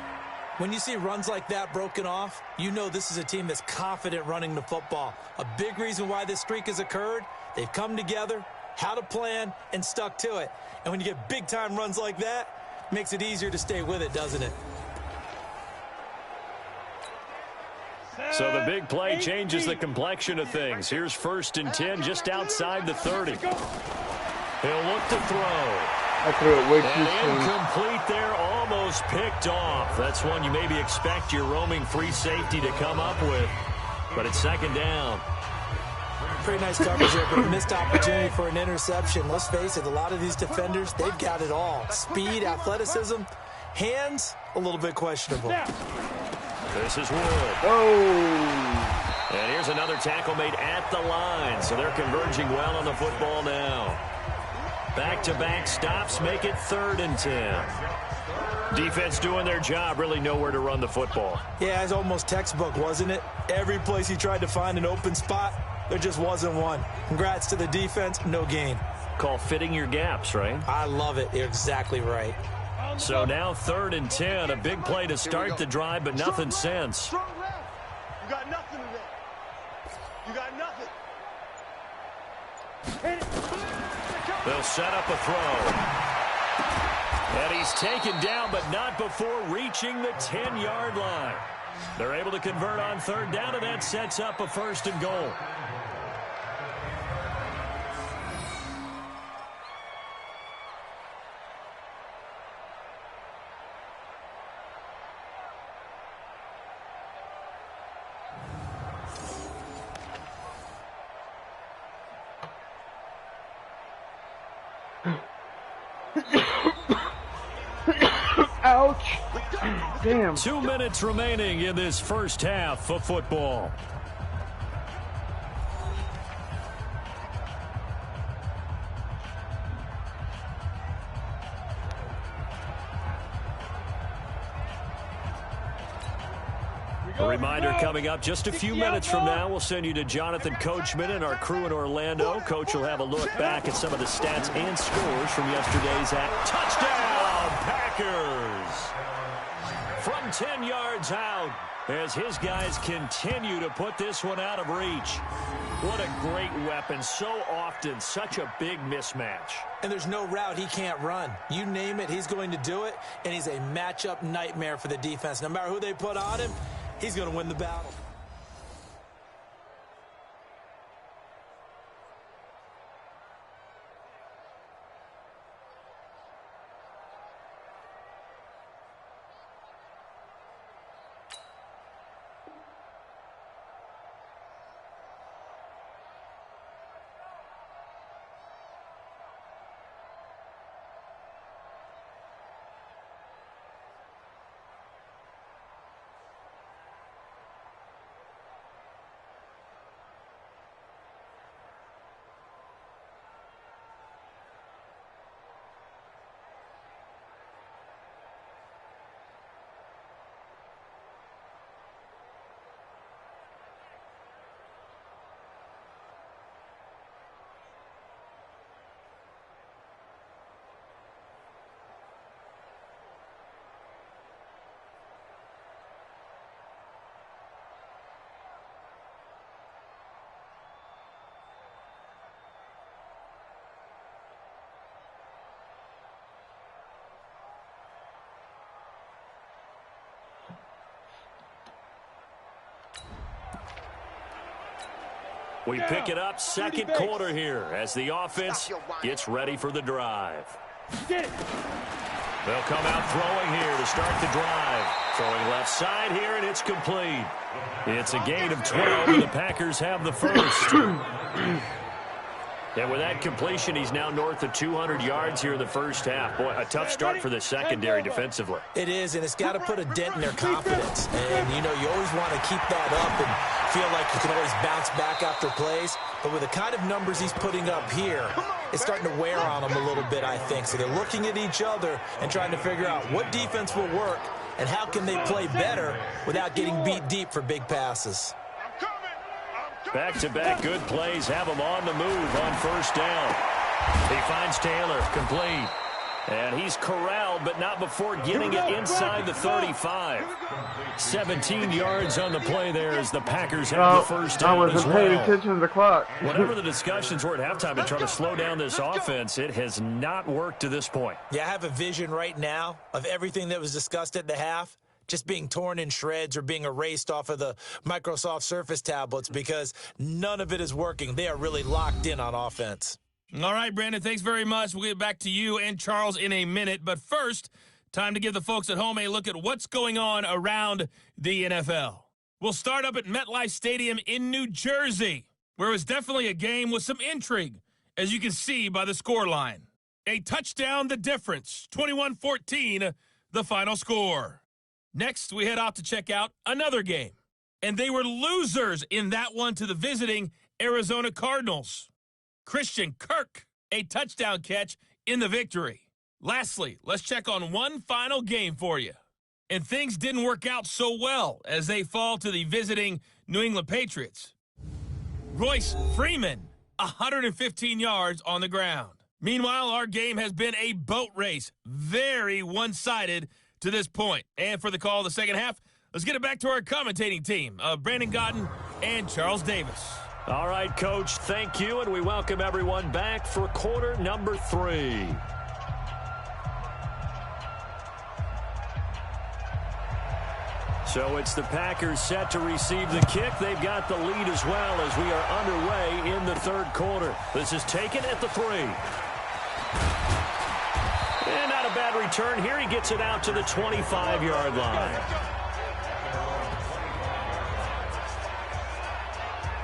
When you see runs like that broken off, you know this is a team that's confident running the football. A big reason why this streak has occurred, they've come together, had a plan, and stuck to it. And when you get big-time runs like that, it makes it easier to stay with it, doesn't it? So the big play changes the complexion of things. Here's 1st and 10 just outside the 30. He'll look to throw. I threw it way too soon. Incomplete there, almost picked off. That's one you maybe expect your roaming free safety to come up with. But it's 2nd down. Pretty nice coverage there, but a missed opportunity for an interception. Let's face it, a lot of these defenders, they've got it all. Speed, athleticism, hands, a little bit questionable. This is Wood. Oh. And here's another tackle made at the line. So they're converging well on the football now. Back-to-back stops make it 3rd and 10. Defense doing their job, really nowhere to run the football. Yeah, it's almost textbook, wasn't it? Every place he tried to find an open spot, there just wasn't one. Congrats to the defense, no gain. Call fitting your gaps, right? I love it. You're exactly right. So now 3rd and 10, a big play to start the drive, but nothing since. Strong left. You got nothing today. You got nothing. Hit it. They'll set up a throw. And he's taken down, but not before reaching the 10-yard line. They're able to convert on 3rd down, and that sets up a 1st and goal. Ouch. Damn. 2 minutes remaining in this first half of football. A reminder coming up just a few minutes from now. We'll send you to Jonathan Coachman and our crew in Orlando. Coach will have a look back at some of the stats and scores from yesterday's touchdown Packers. From 10 yards out as his guys continue to put this one out of reach. What a great weapon. So often such a big mismatch. And there's no route he can't run. You name it, he's going to do it. And he's a matchup nightmare for the defense. No matter who they put on him, he's going to win the battle. We pick it up second quarter here as the offense gets ready for the drive. Get it. They'll come out throwing here to start the drive. Throwing left side here, and it's complete. It's a gain of 12, and the Packers have the first. And with that completion, he's now north of 200 yards here in the first half. Boy, a tough start for the secondary defensively. It is, and it's got to put a dent in their confidence. And, you know, you always want to keep that up and feel like you can always bounce back after plays. But with the kind of numbers he's putting up here, it's starting to wear on them a little bit, I think. So they're looking at each other and trying to figure out what defense will work and how can they play better without getting beat deep for big passes. Back-to-back good plays have him on the move on first down. He finds Taylor, complete. And he's corralled, but not before getting it inside the 35. 17 yards on the play there as the Packers have the first down as well. I wasn't paying attention to the clock. Whatever the discussions were at halftime and trying to slow down this offense, it has not worked to this point. Yeah, I have a vision right now of everything that was discussed at the half just being torn in shreds or being erased off of the Microsoft Surface tablets because none of it is working. They are really locked in on offense. All right, Brandon, thanks very much. We'll get back to you and Charles in a minute. But first, time to give the folks at home a look at what's going on around the NFL. We'll start up at MetLife Stadium in New Jersey, where it was definitely a game with some intrigue, as you can see by the scoreline. A touchdown, the difference, 21-14, the final score. Next, we head off to check out another game. And they were losers in that one to the visiting Arizona Cardinals. Christian Kirk, a touchdown catch in the victory. Lastly, let's check on one final game for you. And things didn't work out so well as they fall to the visiting New England Patriots. Royce Freeman, 115 yards on the ground. Meanwhile, our game has been a boat race, very one-sided to this point. And for the call of the second half, let's get it back to our commentating team of Brandon Godden and Charles Davis. All right, Coach, thank you, and we welcome everyone back for quarter number 3. So it's the Packers set to receive the kick. They've got the lead as well as we are underway in the third quarter. This is taken at the 3. And not a bad return here. He gets it out to the 25-yard line.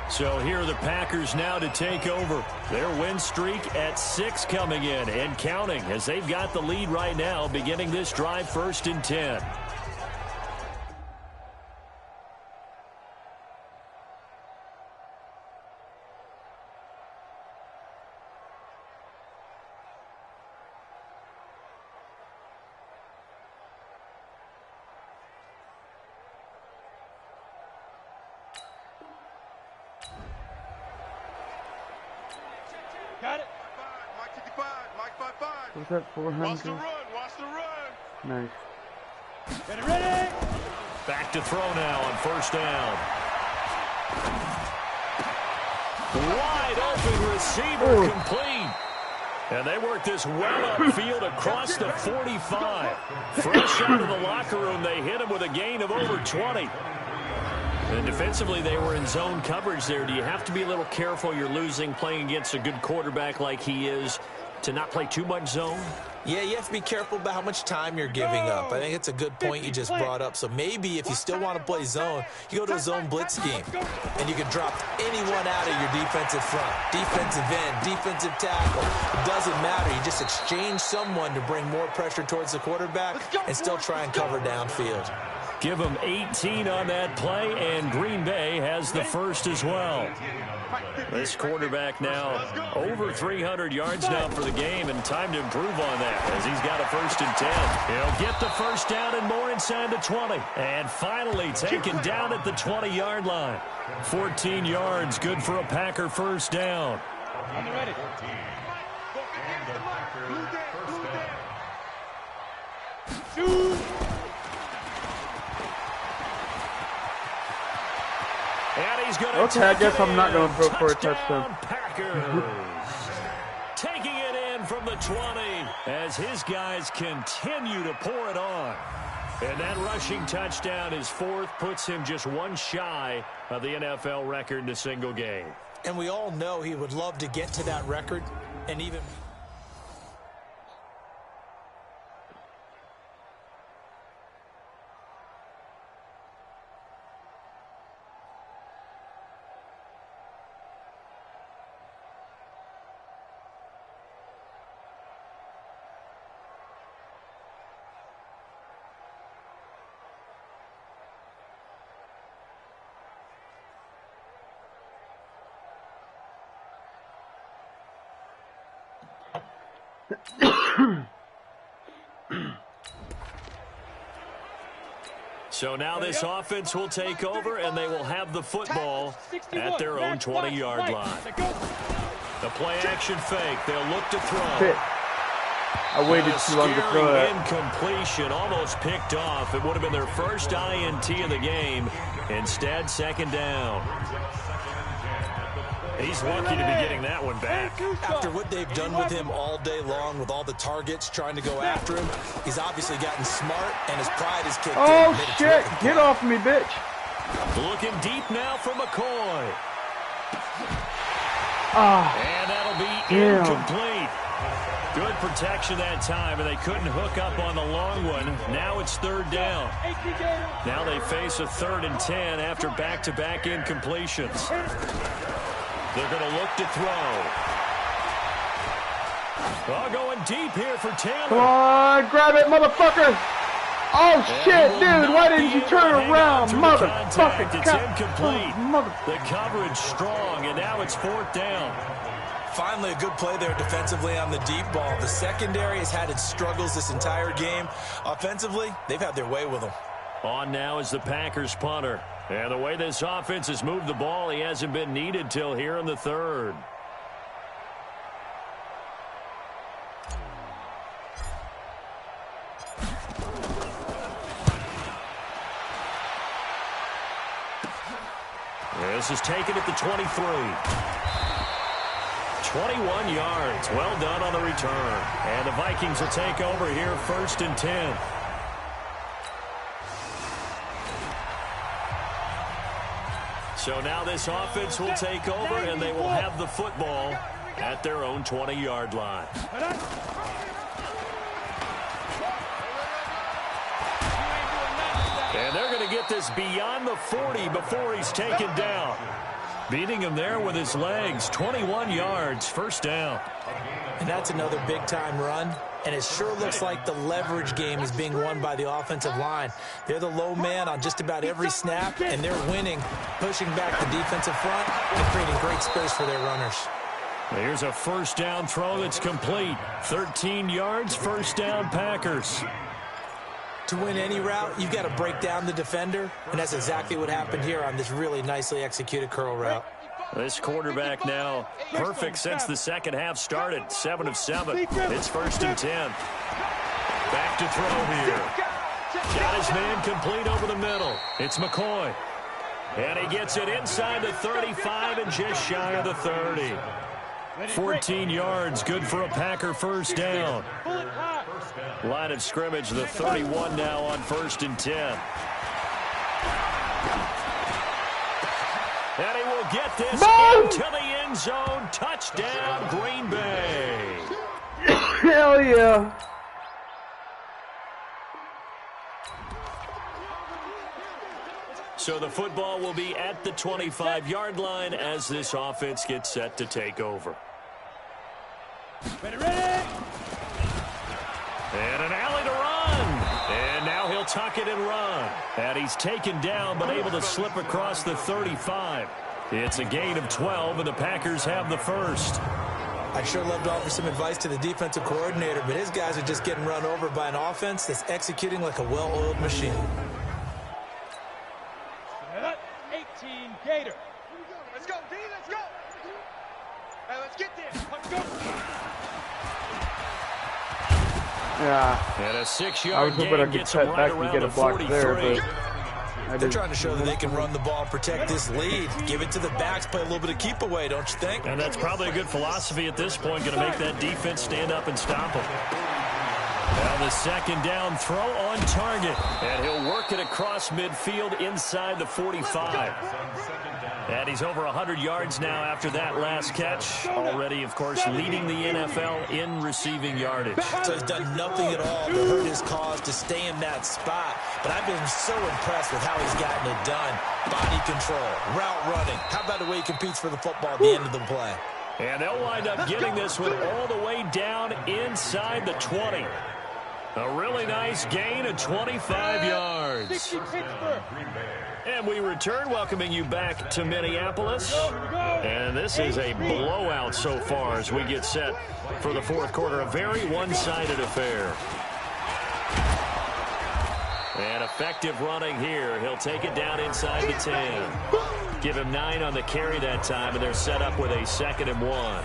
So here are the Packers now to take over. Their win streak at 6 coming in and counting as they've got the lead right now beginning this drive 1st and 10. Got it. Mike 55. Mike 55. Was that 400? Watch the run. Watch the run. Nice. Get it ready. Back to throw now on first down. Wide open receiver complete. And they work this well upfield across the 45. Fresh out of the locker room, they hit him with a gain of over 20. And defensively, they were in zone coverage there. Do you have to be a little careful? You're losing, playing against a good quarterback like he is, to not play too much zone? Yeah, you have to be careful about how much time you're giving up. I think it's a good point you just brought up. So maybe if you still want to play zone, you go to a zone blitz scheme. And you can drop anyone out of your defensive front. Defensive end, defensive tackle. It doesn't matter. You just exchange someone to bring more pressure towards the quarterback and still try and cover downfield. Give them 18 on that play, and Green Bay has the first as well. This quarterback now over 300 yards now for the game, and time to improve on that as he's got a 1st and 10. He'll get the first down and more inside the 20. And finally taken down at the 20-yard line. 14 yards, good for a Packer first down. On the ready. Shoot. And he's going to Okay, I guess I'm not going to throw for a touchdown. Packers. Taking it in from the 20 as his guys continue to pour it on. And that rushing touchdown is 4th, puts him just one shy of the NFL record in a single game. And we all know he would love to get to that record and even... So now this offense will take over, and they will have the football at their own 20-yard line. The play-action fake. They'll look to throw. I waited too long to throw it. Incompletion, almost picked off. It would have been their first INT of the game. Instead, second down. He's lucky to be getting that one back. After what they've done with him all day long, with all the targets trying to go after him, he's obviously gotten smart, and his pride is kicked in. Oh, shit. Get off me, bitch. Looking deep now for McCoy. And that'll be incomplete. Good protection that time, and they couldn't hook up on the long one. Now it's third down. Now they face a 3rd and 10 after back-to-back incompletions. They're going to look to throw. Oh, going deep here for Taylor. Come on, grab it, motherfucker. Oh, shit, dude. Why didn't you turn around, motherfucker? It's incomplete. The coverage strong, and now it's 4th down. Finally, a good play there defensively on the deep ball. The secondary has had its struggles this entire game. Offensively, they've had their way with them. On now is the Packers punter. And the way this offense has moved the ball, he hasn't been needed till here in the 3rd. This is taken at the 23. 21 yards. Well done on the return. And the Vikings will take over here 1st and 10. So now this offense will take over, and they will have the football at their own 20-yard line. And they're going to get this beyond the 40 before he's taken down. Beating him there with his legs. 21 yards, 1st down. And that's another big-time run. And it sure looks like the leverage game is being won by the offensive line. They're the low man on just about every snap, and they're winning, pushing back the defensive front and creating great space for their runners. Here's a 1st down throw that's complete. 13 yards, 1st down Packers. To win any route, you've got to break down the defender, and that's exactly what happened here on this really nicely executed curl route. This quarterback now perfect since the second half started. 7 of 7. It's 1st and 10. Back to throw here. Got his man complete over the middle. It's McCoy. And he gets it inside the 35 and just shy of the 30. 14 yards, good for a Packer 1st down. Line of scrimmage, the 31 now on 1st and 10. And he will get this into the end zone. Touchdown, Green Bay. Hell yeah. So the football will be at the 25-yard line as this offense gets set to take over. Ready. And an alley to run. And now he'll tuck it and run. And he's taken down but able to slip across the 35. It's a gain of 12, and the Packers have the 1st. I'd sure love to offer some advice to the defensive coordinator, but his guys are just getting run over by an offense that's executing like a well-oiled machine. 18 Gator. Let's go, D, let's go. Hey, let's get there. Let's go. Yeah. And a 6-yard I was hoping I could cut back and get a block there, but they're trying to show that they can run the ball and protect this lead. Give it to the backs, play a little bit of keep away, don't you think? And that's probably a good philosophy at this point, going to make that defense stand up and stop them. Now the 2nd down throw on target. And he'll work it across midfield inside the 45. And he's over 100 yards now after that last catch. Already, of course, leading the NFL in receiving yardage. So he's done nothing at all to hurt his cause to stay in that spot. But I've been so impressed with how he's gotten it done. Body control, route running. How about the way he competes for the football at the end of the play? And they'll wind up getting this one all the way down inside the 20. A really nice gain of 25 yards. And we return, welcoming you back to Minneapolis. And this is a blowout so far as we get set for the fourth quarter. A very one-sided affair. And effective running here. He'll take it down inside the 10. Give him 9 on the carry that time, and they're set up with a 2nd and 1.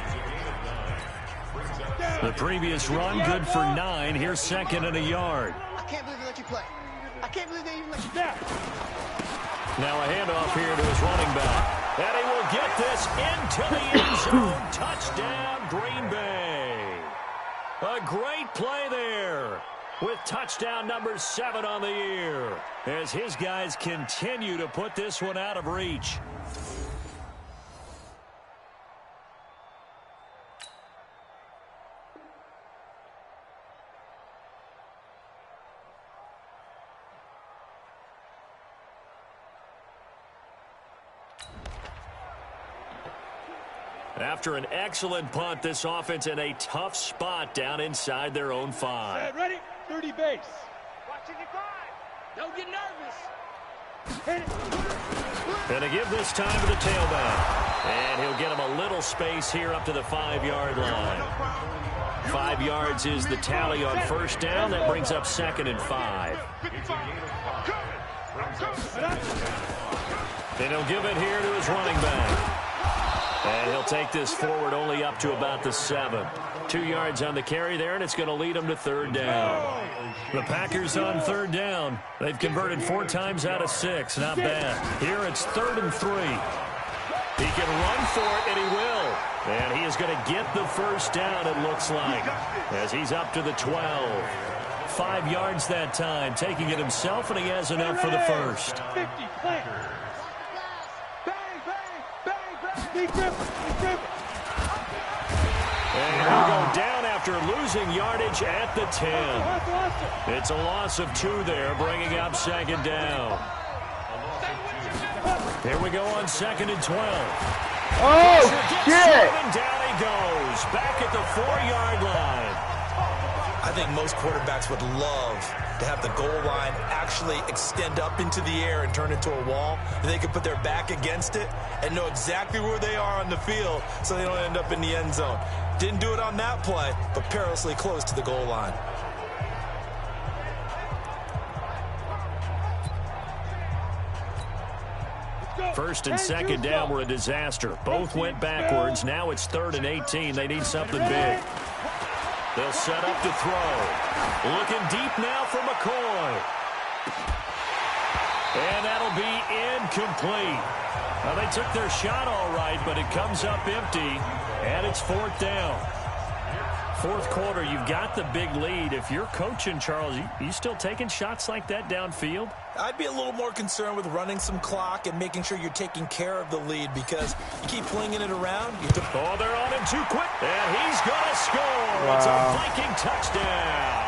The previous run, good for 9. Here's 2nd and a yard. I can't believe they let you play. I can't believe they even let you snap. Now a handoff here to his running back. And he will get this into the end zone. Touchdown, Green Bay. A great play there with touchdown number 7 on the year as his guys continue to put this one out of reach. After an excellent punt, this offense in a tough spot down inside their own 5. Set, ready? 30 base. Watching your 5. Don't get nervous. Hit it. Going to give this time to the tailback. And he'll get him a little space here up to the 5-yard line. 5 yards is the tally on first down. That brings up 2nd and 5. And he'll give it here to his running back. And he'll take this forward only up to about the 7. 2 yards on the carry there, and it's going to lead him to 3rd down. The Packers on 3rd down. They've converted 4 times out of 6. Not bad. Here it's 3rd and 3. He can run for it, and he will. And he is going to get the first down, it looks like, as he's up to the 12. 5 yards that time, taking it himself, and he has enough for the first. 50, plant. And he'll go down after losing yardage at the 10. It's a loss of 2 there, bringing up 2nd down. Here we go on 2nd and 12. Oh, shit! And down he goes, back at the 4-yard line. I think most quarterbacks would love to have the goal line actually extend up into the air and turn into a wall, and they can put their back against it and know exactly where they are on the field so they don't end up in the end zone. Didn't do it on that play, but perilously close to the goal line. First and 2nd down were a disaster. Both went backwards. Now it's 3rd and 18. They need something big. They'll set up to throw. Looking deep now for McCoy. And that'll be incomplete. Now, they took their shot all right, but it comes up empty, and it's 4th down. 4th quarter, you've got the big lead. If you're coaching, Charles, you still taking shots like that downfield? I'd be a little more concerned with running some clock and making sure you're taking care of the lead, because you keep flinging it around. Oh, they're on him too quick, and he's going to score. Wow. It's a Viking touchdown.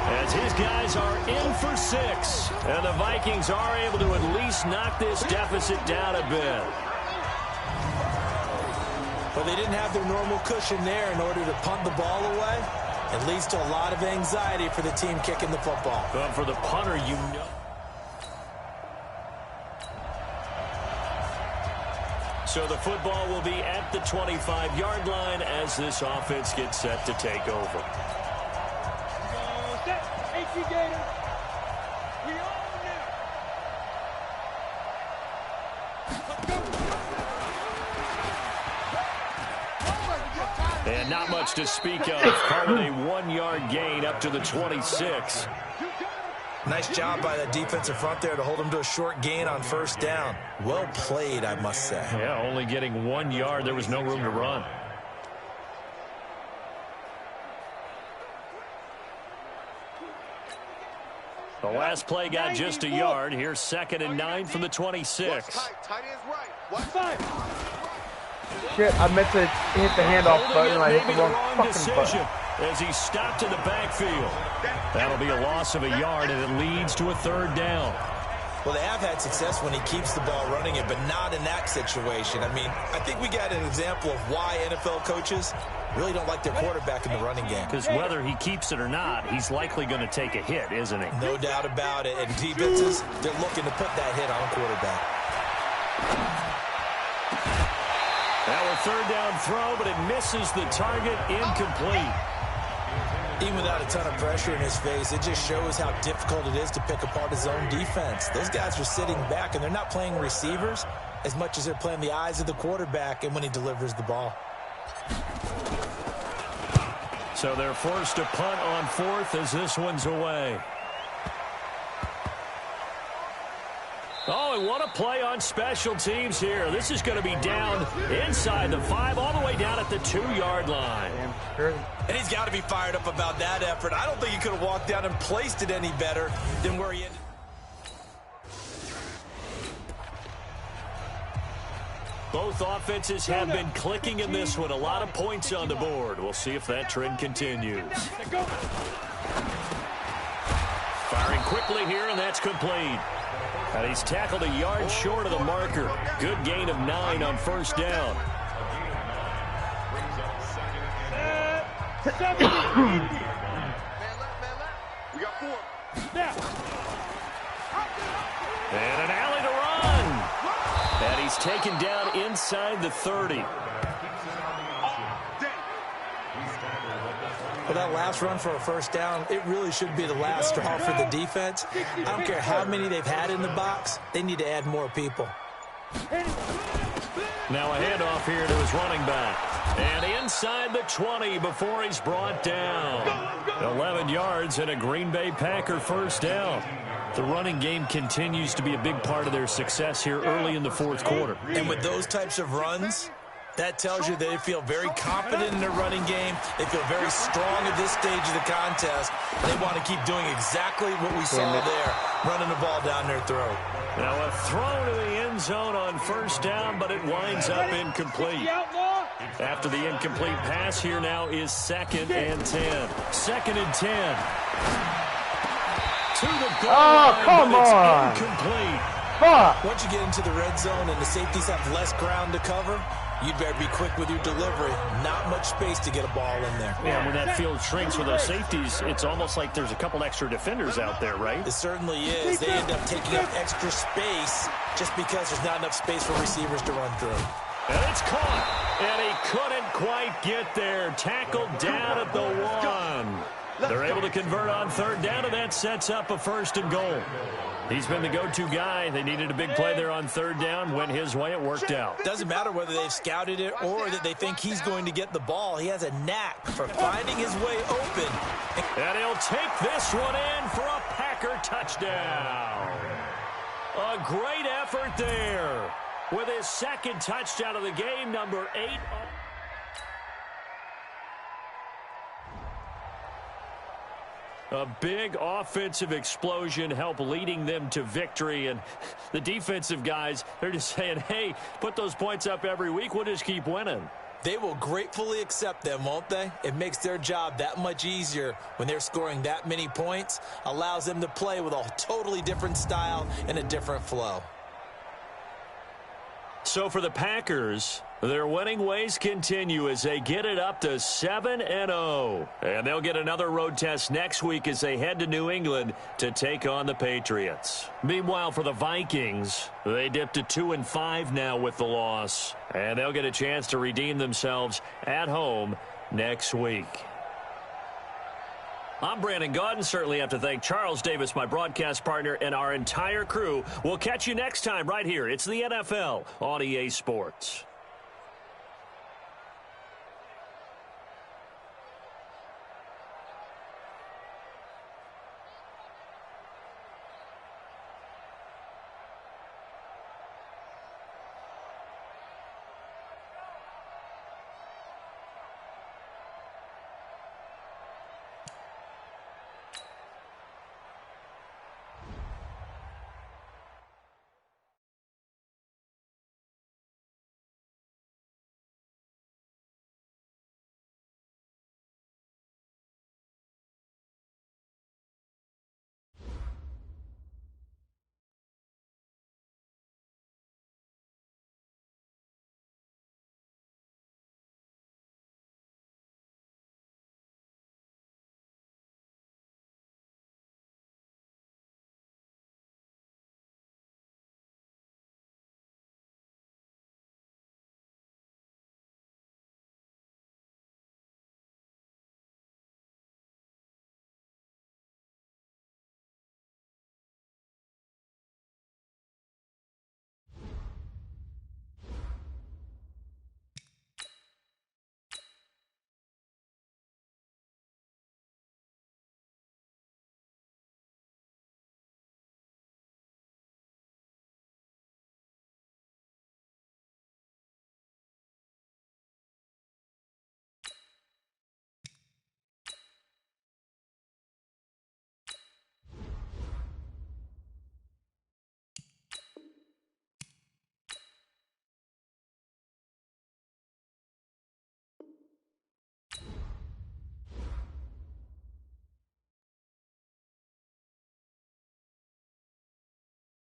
As his guys are in for 6, and the Vikings are able to at least knock this deficit down a bit. But they didn't have their normal cushion there in order to punt the ball away. It leads to a lot of anxiety for the team kicking the football. But for the punter, you know. So the football will be at the 25-yard line as this offense gets set to take over. And not much to speak of. Call it a 1-yard gain up to the 26. Nice job by that defensive front there to hold him to a short gain on first down. Well played, I must say. Yeah, only getting 1 yard. There was no room to run. The last play got just a yard. Here's 2nd and 9 from the 26. Shit, I meant to hit the handoff button and I hit the wrong fucking button. As he stopped in the backfield. That'll be a loss of a yard, and it leads to a 3rd down. Well, they have had success when he keeps the ball running it, but not in that situation. I mean, I think we got an example of why NFL coaches really don't like their quarterback in the running game. Because whether he keeps it or not, he's likely going to take a hit, isn't he? No doubt about it. And defenses, they're looking to put that hit on quarterback. Now a third down throw, but it misses the target, incomplete. Even without a ton of pressure in his face, it just shows how difficult it is to pick apart his own defense. Those guys are sitting back, and they're not playing receivers as much as they're playing the eyes of the quarterback and when he delivers the ball. So they're forced to punt on fourth as this one's away. Oh, and what a play on special teams here. This is going to be down inside the 5, all the way down at the 2-yard line. And he's got to be fired up about that effort. I don't think he could have walked down and placed it any better than where he ended. Both offenses have been clicking in this one. A lot of points on the board. We'll see if that trend continues. Firing quickly here, and that's complete. And he's tackled a yard short of the marker. Good gain of 9 on first down. We got 4. And an alley to run. And he's taken down inside the 30. Well, that last run for a first down, it really should be the last straw for the defense. I don't care how many they've had in the box. They need to add more people. Now a handoff here to his running back. And inside the 20 before he's brought down. 11 yards and a Green Bay Packer first down. The running game continues to be a big part of their success here early in the fourth quarter. And with those types of runs, that tells you they feel very confident in their running game. They feel very strong at this stage of the contest. They want to keep doing exactly what we saw there, running the ball down their throat. Now a throw to the end zone on first down, but it winds up incomplete. After the incomplete pass, here now is 2nd and 10. 2nd and 10. To the goal line, come but on. it's incomplete. Fuck. Once you get into the red zone and the safeties have less ground to cover, you'd better be quick with your delivery. Not much space to get a ball in there. Yeah, when that field shrinks for those safeties, it's almost like there's a couple extra defenders out there, right? It certainly is. They end up taking up extra space just because there's not enough space for receivers to run through. And it's caught. And he couldn't quite get there. Tackled down at the 1. They're able to convert on third down, and that sets up a 1st and goal. He's been the go-to guy. They needed a big play there on third down. Went his way. It worked out. Doesn't matter whether they've scouted it or that they think he's going to get the ball. He has a knack for finding his way open. And he'll take this one in for a Packer touchdown. A great effort there with his 2nd touchdown of the game, number 8. A big offensive explosion helped leading them to victory. And the defensive guys, they're just saying, hey, put those points up every week. We'll just keep winning. They will gratefully accept them, won't they? It makes their job that much easier when they're scoring that many points. Allows them to play with a totally different style and a different flow. So for the Packers, their winning ways continue as they get it up to 7-0. And they'll get another road test next week as they head to New England to take on the Patriots. Meanwhile, for the Vikings, they dipped to 2-5 now with the loss. And they'll get a chance to redeem themselves at home next week. I'm Brandon Gaudin. Certainly have to thank Charles Davis, my broadcast partner, and our entire crew. We'll catch you next time right here. It's the NFL on EA Sports.